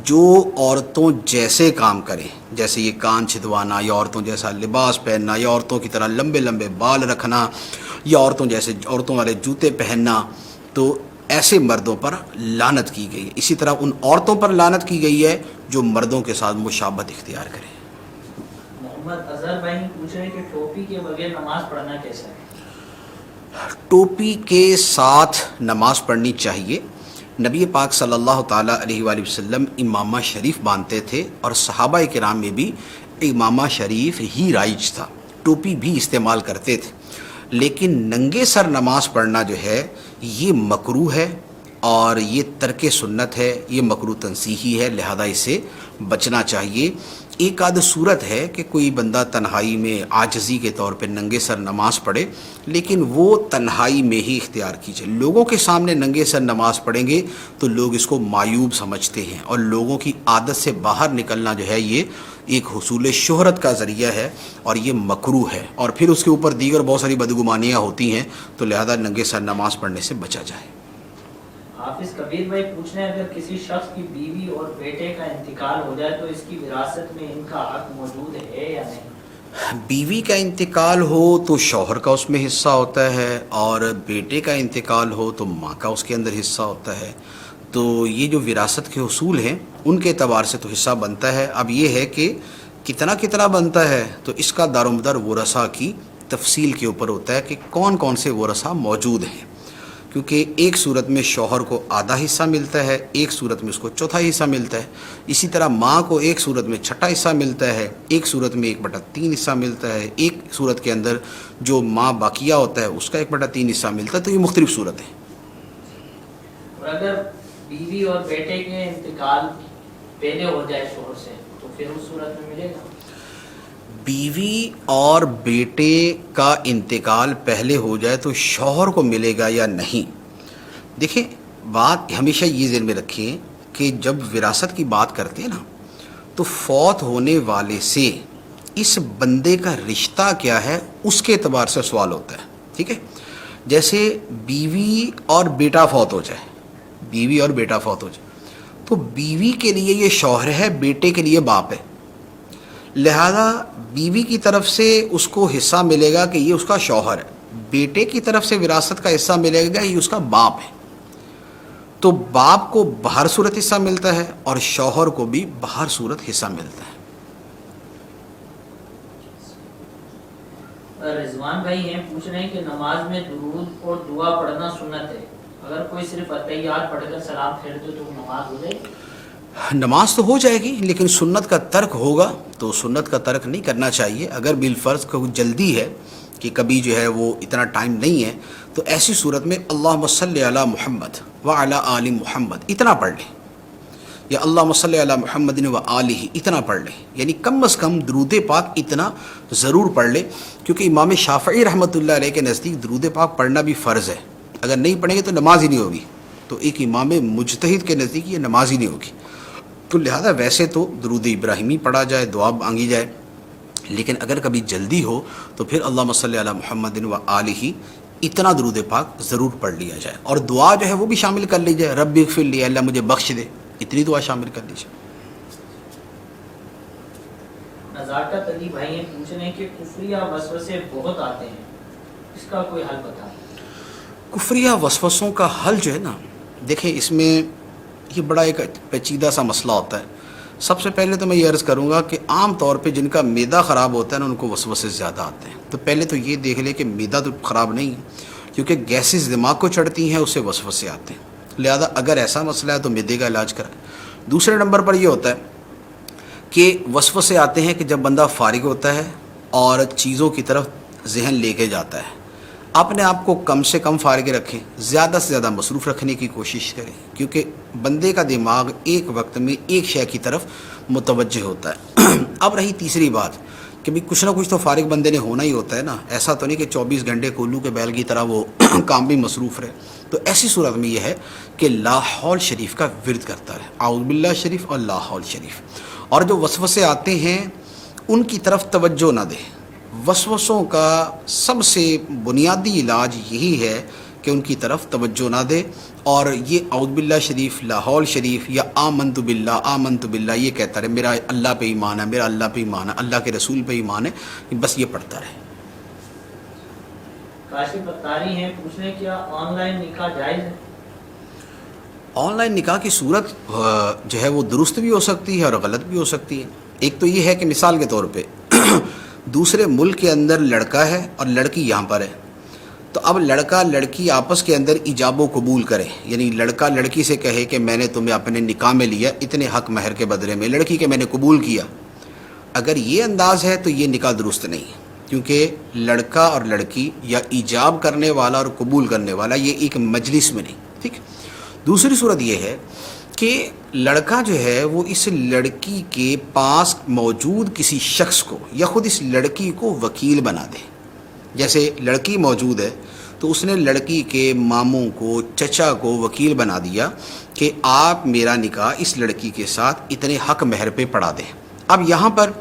جو عورتوں جیسے کام کریں، جیسے یہ کان چھدوانا یا عورتوں جیسا لباس پہننا یا عورتوں کی طرح لمبے لمبے بال رکھنا یا عورتوں جیسے عورتوں والے جوتے پہننا. تو ایسے مردوں پر لعنت کی گئی ہے. اسی طرح ان عورتوں پر لعنت کی گئی ہے جو مردوں کے ساتھ مشابہت اختیار کریں. محمد اظہر بھائی پوچھ رہے ہیں کہ ٹوپی کے بغیر نماز پڑھنا کیسا ہے؟ ٹوپی کے ساتھ نماز پڑھنی چاہیے. نبی پاک صلی اللہ تعالیٰ علیہ وآلہ وسلم امامہ شریف باندھتے تھے، اور صحابہ کرام میں بھی امامہ شریف ہی رائج تھا، ٹوپی بھی استعمال کرتے تھے. لیکن ننگے سر نماز پڑھنا جو ہے یہ مکروہ ہے اور یہ ترک سنت ہے، یہ مکروہ تنزیہی ہے، لہذا اسے بچنا چاہیے. ایک آدھ صورت ہے کہ کوئی بندہ تنہائی میں عاجزی کے طور پہ ننگے سر نماز پڑھے، لیکن وہ تنہائی میں ہی اختیار کیجیے. لوگوں کے سامنے ننگے سر نماز پڑھیں گے تو لوگ اس کو معیوب سمجھتے ہیں، اور لوگوں کی عادت سے باہر نکلنا جو ہے یہ ایک حصول شہرت کا ذریعہ ہے اور یہ مکروہ ہے، اور پھر اس کے اوپر دیگر بہت ساری بدگمانیاں ہوتی ہیں. تو لہذا ننگے سر نماز پڑھنے سے بچا جائے. حافظ کبیر بھائی پوچھ رہے ہیں اگر کسی شخص کی بیوی اور بیٹے کا انتقال ہو جائے تو اس کی وراثت میں ان کا حق موجود ہے یا نہیں؟ بیوی کا انتقال ہو تو شوہر کا اس میں حصہ ہوتا ہے، اور بیٹے کا انتقال ہو تو ماں کا اس کے اندر حصہ ہوتا ہے. تو یہ جو وراثت کے اصول ہیں ان کے اعتبار سے تو حصہ بنتا ہے. اب یہ ہے کہ کتنا بنتا ہے تو اس کا دار و مدار ورثہ کی تفصیل کے اوپر ہوتا ہے کہ کون کون سے ورثہ موجود ہیں. کیونکہ ایک صورت میں شوہر کو آدھا حصہ ملتا ہے، ایک صورت میں اس کو چوتھا حصہ ملتا ہے. اسی طرح ماں کو ایک صورت میں چھٹا حصہ ملتا ہے، ایک صورت میں 1/3 حصہ ملتا ہے، ایک صورت کے اندر جو ماں باقیہ ہوتا ہے اس کا 1/3 حصہ ملتا ہے. تو یہ مختلف صورت ہیں. اگر بیوی اور بیٹے کے انتقال پہلے ہو جائے شوہر سے تو پھر اس صورت میں ملے گا؟ بیوی اور بیٹے کا انتقال پہلے ہو جائے تو شوہر کو ملے گا یا نہیں؟ دیکھیں، بات ہمیشہ یہ ذہن میں رکھیے کہ جب وراثت کی بات کرتے ہیں نا تو فوت ہونے والے سے اس بندے کا رشتہ کیا ہے اس کے اعتبار سے سوال ہوتا ہے، ٹھیک ہے؟ جیسے بیوی اور بیٹا فوت ہو جائے، بیوی اور بیٹا فوت ہو جائے تو بیوی کے لیے یہ شوہر ہے، بیٹے کے لیے باپ ہے، لہذا بیوی کی طرف سے اس کو حصہ ملے گا کہ یہ اس کا شوہر ہے، بیٹے کی طرف سے وراثت کا حصہ ملے گا یہ اس کا باپ ہے۔ تو باپ کو بہر صورت حصہ ملتا ہے اور شوہر کو بھی بہر صورت حصہ ملتا ہے۔ رضوان بھائی ہیں پوچھ رہے ہیں کہ نماز میں درود اور دعا پڑھنا سنت ہے، اگر کوئی صرف اتحیات پڑھ کر سلام پھیر دے تو نماز ہو جائے گی؟ نماز تو ہو جائے گی لیکن سنت کا ترک ہوگا تو سنت کا ترک نہیں کرنا چاہیے۔ اگر بالفرض کو جلدی ہے کہ کبھی جو ہے وہ اتنا ٹائم نہیں ہے تو ایسی صورت میں اللہم صلی علی محمد وعلی آل محمد اتنا پڑھ لیں، یا اللہم صلی علی محمد وآلہ اتنا پڑھ لیں، یعنی کم از کم درود پاک اتنا ضرور پڑھ لیں، کیونکہ امام شافعی رحمۃ اللہ علیہ کے نزدیک درود پاک پڑھنا بھی فرض ہے، اگر نہیں پڑھیں گے تو نماز ہی نہیں ہوگی، تو ایک امام مجتہد کے نزدیک یہ نماز ہی نہیں ہوگی۔ تو لہذا ویسے تو درود ابراہیمی پڑھا جائے، دعا مانگی جائے، لیکن اگر کبھی جلدی ہو تو پھر اللہم صلی علی محمد وآلہ اتنا درود پاک ضرور پڑھ لیا جائے، اور دعا جو ہے وہ بھی شامل کر لی جائے، رب اغفر لی، اللہ مجھے بخش دے، اتنی دعا شامل کر لیجیے۔ نزاکت علی بھائی ہیں پوچھ رہے ہیں کہ کفریہ وسوسے بہت آتے ہیں، اس کا کوئی حل بتائیں۔ کفریہ وسوسوں کا حل جو ہے نا، دیکھیں اس میں یہ بڑا ایک پیچیدہ سا مسئلہ ہوتا ہے۔ سب سے پہلے تو میں یہ عرض کروں گا کہ عام طور پہ جن کا معدہ خراب ہوتا ہے نا ان کو وسوسے زیادہ آتے ہیں، تو پہلے تو یہ دیکھ لے کہ معدہ تو خراب نہیں ہے، کیونکہ گیسز دماغ کو چڑھتی ہیں، اس سے وسوسے آتے ہیں، لہذا اگر ایسا مسئلہ ہے تو معدے کا علاج کرائیں۔ دوسرے نمبر پر یہ ہوتا ہے کہ وسوسے آتے ہیں کہ جب بندہ فارغ ہوتا ہے اور چیزوں کی طرف ذہن لے کے جاتا ہے، اپنے آپ کو کم سے کم فارغ رکھیں، زیادہ سے زیادہ مصروف رکھنے کی کوشش کریں، کیونکہ بندے کا دماغ ایک وقت میں ایک شے کی طرف متوجہ ہوتا ہے۔ اب رہی تیسری بات کہ بھی کچھ نہ کچھ تو فارغ بندے نے ہونا ہی ہوتا ہے نا، ایسا تو نہیں کہ 24 گھنٹے کولو کے بیل کی طرح وہ کام بھی مصروف رہے، تو ایسی صورت میں یہ ہے کہ لا حول شریف کا ورد کرتا رہے، اعوذ باللہ شریف اور لا حول شریف، اور جو وسوسے آتے ہیں ان کی طرف توجہ نہ دیں۔ وسوسوں کا سب سے بنیادی علاج یہی ہے کہ ان کی طرف توجہ نہ دے، اور یہ اعوذ باللہ شریف، لا حول شریف یا آمنت باللہ یہ کہتا رہے، میرا اللہ پہ ایمان ہے، میرا اللہ پہ ایمان ہے، اللہ کے رسول پہ ایمان ہے، بس یہ پڑھتا رہے۔ کاشف اتاری ہیں پوچھ رہے ہیں کیا آن لائن نکاح جائز ہے؟ آن لائن نکاح کی صورت جو ہے وہ درست بھی ہو سکتی ہے اور غلط بھی ہو سکتی ہے۔ ایک تو یہ ہے کہ مثال کے طور پہ دوسرے ملک کے اندر لڑکا ہے اور لڑکی یہاں پر ہے، تو اب لڑکا لڑکی آپس کے اندر ایجاب و قبول کرے، یعنی لڑکا لڑکی سے کہے کہ میں نے تمہیں اپنے نکاح میں لیا اتنے حق مہر کے بدلے میں، لڑکی کے میں نے قبول کیا، اگر یہ انداز ہے تو یہ نکاح درست نہیں ہے، کیونکہ لڑکا اور لڑکی یا ایجاب کرنے والا اور قبول کرنے والا یہ ایک مجلس میں نہیں، ٹھیک۔ دوسری صورت یہ ہے کہ لڑکا جو ہے وہ اس لڑکی کے پاس موجود کسی شخص کو یا خود اس لڑکی کو وکیل بنا دے، جیسے لڑکی موجود ہے تو اس نے لڑکی کے ماموں کو، چچا کو وکیل بنا دیا کہ آپ میرا نکاح اس لڑکی کے ساتھ اتنے حق مہر پہ پڑھا دیں۔ اب یہاں پر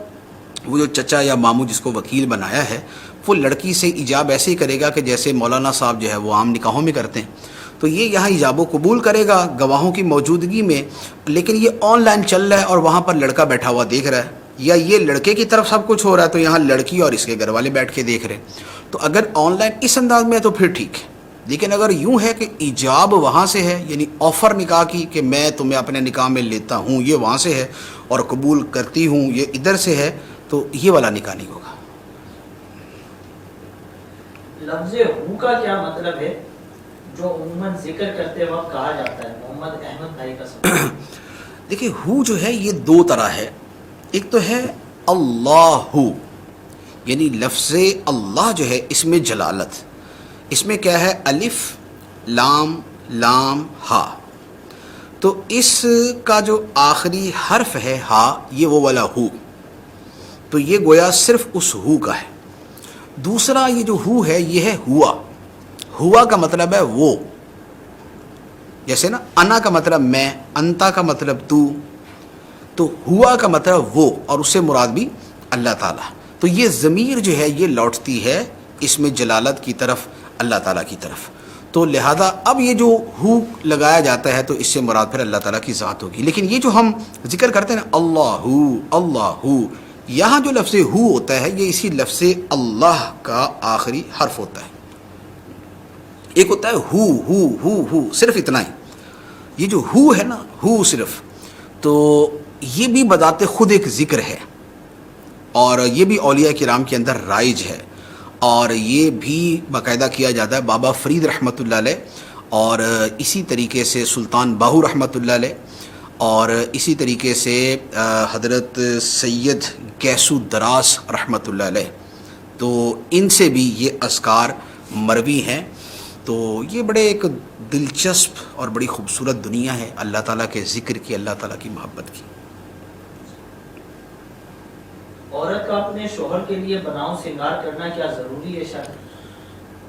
وہ جو چچا یا ماموں جس کو وکیل بنایا ہے وہ لڑکی سے ایجاب ایسے ہی کرے گا کہ جیسے مولانا صاحب جو ہے وہ عام نکاحوں میں کرتے ہیں، تو یہ یہاں ایجاب و قبول کرے گا گواہوں کی موجودگی میں، لیکن یہ آن لائن چل رہا ہے اور وہاں پر لڑکا بیٹھا ہوا دیکھ رہا ہے، یا یہ لڑکے کی طرف سب کچھ ہو رہا ہے تو یہاں لڑکی اور اس کے گھر والے بیٹھ کے دیکھ رہے ہیں، تو اگر آن لائن اس انداز میں ہے تو پھر ٹھیک ہے، لیکن اگر یوں ہے کہ ایجاب وہاں سے ہے، یعنی آفر نکاح کی کہ میں تمہیں اپنے نکاح میں لیتا ہوں یہ وہاں سے ہے اور قبول کرتی ہوں یہ ادھر سے ہے، تو یہ والا نکاح نہیں ہوگا۔ لفظ ہو کا کیا مطلب ہے جو عموماً ذکر کرتے وقت کہا جاتا ہے؟ محمد احمد بھائی کا سوال۔ دیکھیں ہو جو ہے یہ دو طرح ہے، ایک تو ہے اللہ، یعنی لفظ اللہ جو ہے اس میں جلالت، اس میں کیا ہے الف لام لام ہا، تو اس کا جو آخری حرف ہے ہا، یہ وہ والا ہو، تو یہ گویا صرف اس ہو کا ہے۔ دوسرا یہ جو ہو ہے یہ ہے ہوا، ہوا کا مطلب ہے وہ، جیسے نا انا کا مطلب میں، انتا کا مطلب تو ہوا کا مطلب وہ، اور اس سے مراد بھی اللہ تعالیٰ۔ تو یہ ضمیر جو ہے یہ لوٹتی ہے اس میں جلالت کی طرف، اللہ تعالیٰ کی طرف۔ تو لہذا اب یہ جو ہو لگایا جاتا ہے تو اس سے مراد پھر اللہ تعالیٰ کی ذات ہوگی۔ لیکن یہ جو ہم ذکر کرتے ہیں نا اللہ، یہاں جو لفظ ہو ہوتا ہے یہ اسی لفظ اللہ کا آخری حرف ہوتا ہے۔ ایک ہوتا ہے ہو صرف اتنا ہی، یہ جو ہو ہے نا، ہو صرف، تو یہ بھی بذات خود ایک ذکر ہے، اور یہ بھی اولیاء کرام کے اندر رائج ہے، اور یہ بھی باقاعدہ کیا جاتا ہے بابا فرید رحمۃ اللہ علیہ، اور اسی طریقے سے سلطان باہو رحمۃ اللہ علیہ، اور اسی طریقے سے حضرت سید گیسو دراس رحمۃ اللہ علیہ، تو ان سے بھی یہ اذکار مروی ہیں۔ تو یہ بڑے ایک دلچسپ اور بڑی خوبصورت دنیا ہے اللہ تعالیٰ کے ذکر کی، اللہ تعالیٰ کی محبت کی۔ عورت کا اپنے شوہر کے لیے بناؤ سنگار کرنا کیا ضروری ہے شرع؟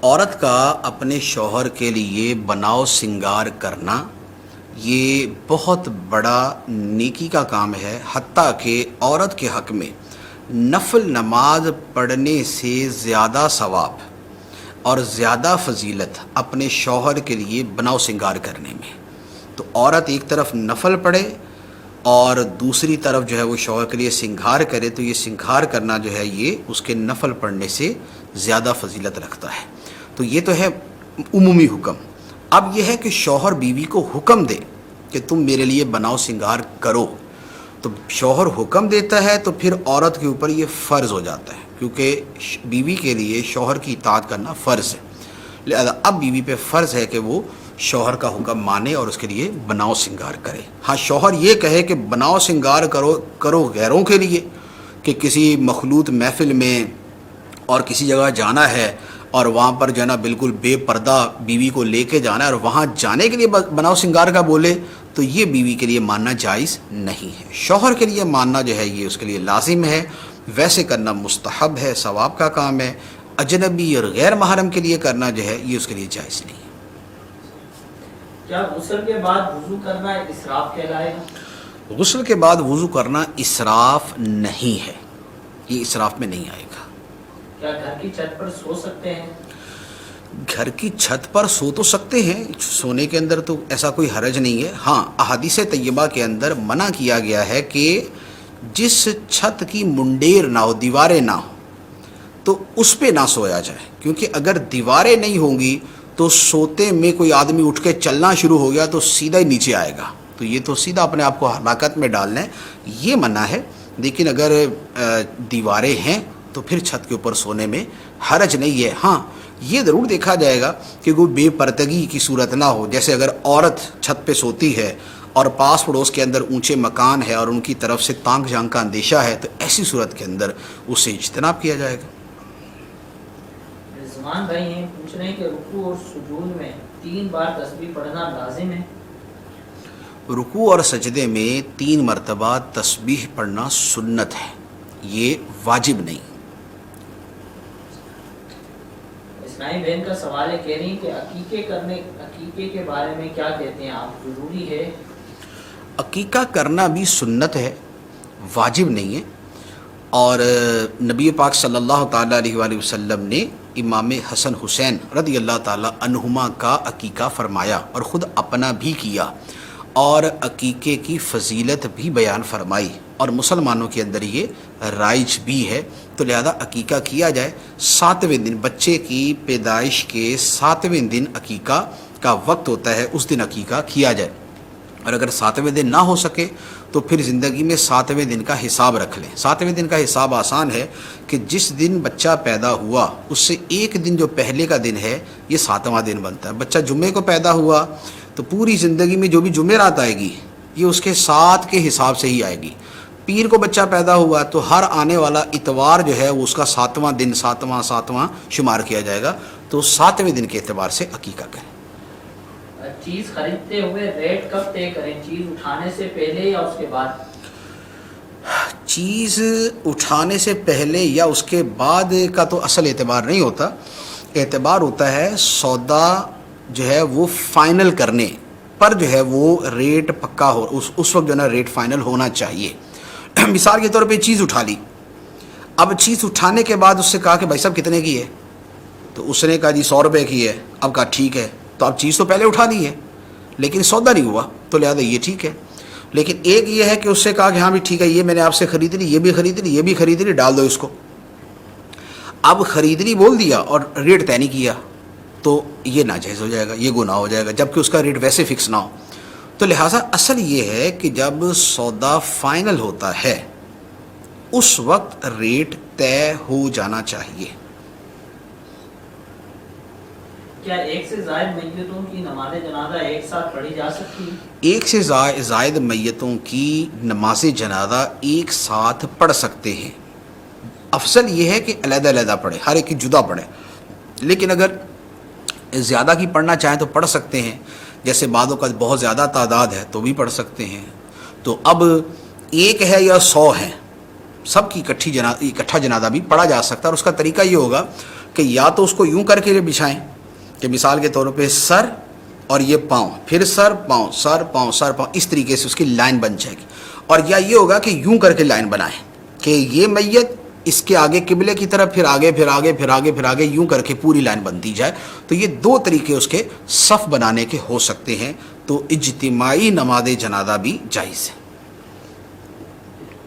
عورت کا اپنے شوہر کے لیے بناؤ سنگار کرنا یہ بہت بڑا نیکی کا کام ہے، حتیٰ کہ عورت کے حق میں نفل نماز پڑھنے سے زیادہ ثواب اور زیادہ فضیلت اپنے شوہر کے لیے بناؤ سنگار کرنے میں۔ تو عورت ایک طرف نفل پڑھے اور دوسری طرف جو ہے وہ شوہر کے لیے سنگار کرے، تو یہ سنگار کرنا جو ہے یہ اس کے نفل پڑھنے سے زیادہ فضیلت رکھتا ہے۔ تو یہ تو ہے عمومی حکم۔ اب یہ ہے کہ شوہر بیوی کو حکم دے کہ تم میرے لیے بناؤ سنگار کرو، تو شوہر حکم دیتا ہے تو پھر عورت کے اوپر یہ فرض ہو جاتا ہے، کیونکہ بیوی کے لیے شوہر کی اطاعت کرنا فرض ہے، لہذا اب بیوی پہ فرض ہے کہ وہ شوہر کا حکم مانے اور اس کے لیے بناؤ سنگار کرے۔ ہاں شوہر یہ کہے کہ بناؤ سنگار کرو غیروں کے لیے، کہ کسی مخلوط محفل میں اور کسی جگہ جانا ہے اور وہاں پر جو ہے نا بالکل بے پردہ بیوی کو لے کے جانا ہے، اور وہاں جانے کے لیے بناؤ سنگار کا بولے، تو یہ بیوی کے لیے ماننا جائز نہیں ہے۔ شوہر کے لیے ماننا جو ہے یہ اس کے لیے لازم ہے، ویسے کرنا مستحب ہے، ثواب کا کام ہے۔ اجنبی اور غیر محرم کے لیے کرنا جو ہے یہ اس کے لیے جائز نہیں ہے۔ کیا غسل کے بعد وضو کرنا اسراف کہلائے گا؟ غسل کے بعد وضو کرنا اسراف نہیں ہے، یہ اسراف میں نہیں آئے گا۔ کیا گھر کی چھت پر سو سکتے ہیں؟ گھر کی چھت پر سو تو سکتے ہیں، سونے کے اندر تو ایسا کوئی حرج نہیں ہے۔ ہاں احادیث طیبہ کے اندر منع کیا گیا ہے کہ جس چھت کی منڈیر نہ ہو، دیواریں نہ ہو، تو اس پہ نہ سویا جائے، کیونکہ اگر دیواریں نہیں ہوں گی تو سوتے میں کوئی آدمی اٹھ کے چلنا شروع ہو گیا تو سیدھا ہی نیچے آئے گا، تو یہ تو سیدھا اپنے آپ کو ہلاکت میں ڈالنا ہے، یہ منع ہے۔ لیکن اگر دیواریں ہیں تو پھر چھت کے اوپر سونے میں حرج نہیں ہے۔ ہاں یہ ضرور دیکھا جائے گا کہ کوئی بے پردگی کی صورت نہ ہو، جیسے اگر عورت چھت پہ سوتی ہے اور پاس پڑوس کے اندر اونچے مکان ہے اور ان کی طرف سے تانگ جھانک کا اندیشہ ہے، تو ایسی صورت کے اندر اس سے اجتناب کیا جائے گا۔ رضوان بھائی ہیں پوچھ رہے ہیں کہ رکوع اور سجود میں 3 بار تسبیح پڑھنا لازم ہے؟ رکوع اور سجدے میں 3 مرتبہ تسبیح پڑھنا سنت ہے، یہ واجب نہیں۔ اسماعیل بہن کا سوال ہے، کہہ رہی ہیں کہ عقیقے کے بارے میں کیا کہتے ہیں آپ، ضروری ہے؟ عقیقہ کرنا بھی سنت ہے، واجب نہیں ہے، اور نبی پاک صلی اللہ تعالیٰ علیہ وآلہ وسلم نے امام حسن حسین رضی اللہ تعالیٰ عنہما کا عقیقہ فرمایا اور خود اپنا بھی کیا، اور عقیقے کی فضیلت بھی بیان فرمائی، اور مسلمانوں کے اندر یہ رائج بھی ہے، تو لہذا عقیقہ کیا جائے۔ 7ویں دن، بچے کی پیدائش کے 7ویں دن عقیقہ کا وقت ہوتا ہے، اس دن عقیقہ کیا جائے، اور اگر 7ویں دن نہ ہو سکے تو پھر زندگی میں 7ویں دن کا حساب رکھ لیں۔ 7ویں دن کا حساب آسان ہے کہ جس دن بچہ پیدا ہوا اس سے ایک دن جو پہلے کا دن ہے یہ 7واں دن بنتا ہے۔ بچہ جمعے کو پیدا ہوا تو پوری زندگی میں جو بھی جمعرات آئے گی یہ اس کے 7 کے حساب سے ہی آئے گی۔ پیر کو بچہ پیدا ہوا تو ہر آنے والا اتوار جو ہے وہ اس کا 7واں دن 7واں شمار کیا جائے گا، تو 7ویں دن کے اعتبار سے عقیقہ کریں۔ چیز خریدتے ہوئے ریٹ کب طے کریں, چیز اٹھانے سے پہلے یا اس کے بعد؟ چیز اٹھانے سے پہلے یا اس کے بعد کا تو اصل اعتبار نہیں ہوتا, اعتبار ہوتا ہے سودا جو ہے وہ فائنل کرنے پر جو ہے وہ ریٹ پکا ہو, اس وقت جو ہے نا ریٹ فائنل ہونا چاہیے. مثال کے طور پہ چیز اٹھا لی, اب چیز اٹھانے کے بعد اس سے کہا کہ بھائی صاحب کتنے کی ہے, تو اس نے کہا جی 100 روپے کی ہے. اب کہا ٹھیک ہے, تو اب چیز تو پہلے اٹھا لی ہے لیکن سودا نہیں ہوا, تو لہٰذا یہ ٹھیک ہے. لیکن ایک یہ ہے کہ اس سے کہا کہ ہاں بھی ٹھیک ہے, یہ میں نے آپ سے خرید لی, یہ بھی خرید لی, یہ بھی خرید لی, ڈال دو اس کو. اب خریدنی بول دیا اور ریٹ طے نہیں کیا, تو یہ ناجائز ہو جائے گا, یہ گناہ ہو جائے گا, جبکہ اس کا ریٹ ویسے فکس نہ ہو. تو لہٰذا اصل یہ ہے کہ جب سودا فائنل ہوتا ہے اس وقت ریٹ طے ہو جانا چاہیے. کیا ایک سے زائد میتوں کی نماز جنازہ ایک ساتھ پڑھی جا سکتی ہے؟ ایک سے زائد میتوں کی نماز جنازہ ایک ساتھ پڑھ سکتے ہیں. افضل یہ ہے کہ علیحدہ علیحدہ پڑھے, ہر ایک کی جدا پڑھے, لیکن اگر زیادہ کی پڑھنا چاہیں تو پڑھ سکتے ہیں. جیسے بعضوں کا بہت زیادہ تعداد ہے تو بھی پڑھ سکتے ہیں. تو اب ایک ہے یا 100 ہے, سب کی اکٹھا جنازہ بھی پڑھا جا سکتا ہے. اور اس کا طریقہ یہ ہوگا کہ یا تو اس کو یوں کر کے بچھائیں کہ مثال کے طور پہ سر اور یہ پاؤں, پھر سر پاؤں, سر پاؤں, سر پاؤں, اس طریقے سے اس کی لائن بن جائے گی. اور یا یہ ہوگا کہ یوں کر کے لائن بنائیں کہ یہ میت اس کے آگے قبلے کی طرف, پھر آگے, پھر آگے, پھر آگے, پھر آگے, یوں کر کے پوری لائن بنتی جائے. تو یہ 2 طریقے اس کے صف بنانے کے ہو سکتے ہیں. تو اجتماعی نماز جنازہ بھی جائز ہے.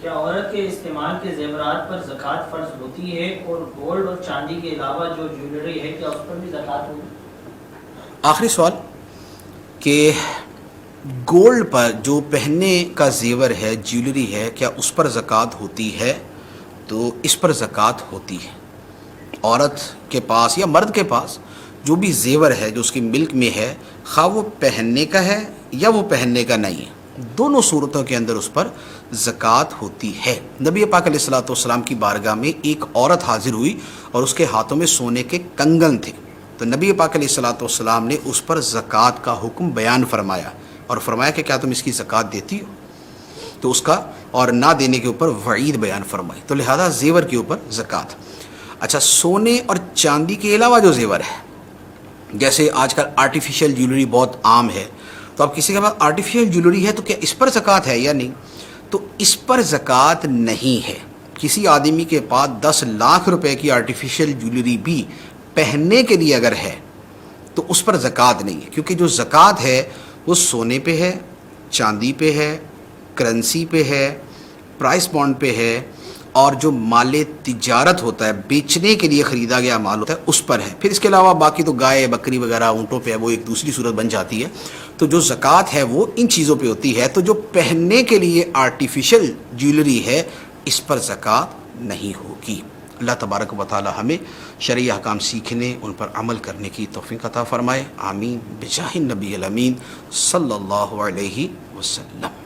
کیا عورت کے استعمال کے زیورات پر زکوٰۃ فرض ہوتی ہے, اور گولڈ اور چاندی کے علاوہ جو جیولری ہے کیا اس پر بھی زکوٰۃ ہوگی؟ آخری سوال کہ گولڈ پر جو پہننے کا زیور ہے, جیولری ہے, کیا اس پر زکوٰۃ ہوتی ہے؟ تو اس پر زکوٰۃ ہوتی ہے. عورت کے پاس یا مرد کے پاس جو بھی زیور ہے جو اس کی ملک میں ہے, خواہ وہ پہننے کا ہے یا وہ پہننے کا نہیں ہے, دونوں صورتوں کے اندر اس پر زکوٰۃ ہوتی ہے. نبی پاک علیہ الصلوۃ والسلام کی بارگاہ میں ایک عورت حاضر ہوئی اور اس کے ہاتھوں میں سونے کے کنگن تھے. تو نبی پاک علیہ الصلوۃ والسلام نے اس پر زکوٰۃ کا حکم بیان فرمایا اور فرمایا کہ کیا تم اس کی زکوٰۃ دیتی ہو؟ تو اس کا اور نہ دینے کے اوپر وعید بیان فرمائی. تو لہذا زیور کے اوپر زکوٰۃ. اچھا, سونے اور چاندی کے علاوہ جو زیور ہے, جیسے آج کل آرٹیفیشل جیولری بہت عام ہے, تو اب کسی کے پاس آرٹیفیشل جیولری ہے تو کیا اس پر زکوٰۃ ہے یا نہیں؟ تو اس پر زکوٰۃ نہیں ہے. کسی آدمی کے پاس 10 لاکھ روپے کی آرٹیفیشل جیولری بھی پہننے کے لیے اگر ہے تو اس پر زکوٰۃ نہیں ہے, کیونکہ جو زکوٰۃ ہے وہ سونے پہ ہے, چاندی پہ ہے, کرنسی پہ ہے, پرائس بانڈ پہ ہے, اور جو مال تجارت ہوتا ہے, بیچنے کے لیے خریدا گیا مال ہوتا ہے, اس پر ہے. پھر اس کے علاوہ باقی تو گائے, بکری وغیرہ, اونٹوں پہ ہے, وہ ایک دوسری صورت بن جاتی ہے. تو جو زکوٰۃ ہے وہ ان چیزوں پہ ہوتی ہے. تو جو پہننے کے لیے آرٹیفیشل جیولری ہے اس پر زکوٰۃ نہیں ہوگی. اللہ تبارک و تعالی ہمیں شرعی احکام سیکھنے, ان پر عمل کرنے کی توفیق عطا فرمائے. آمین بجاہ النبی الامین صلی اللہ علیہ وسلم.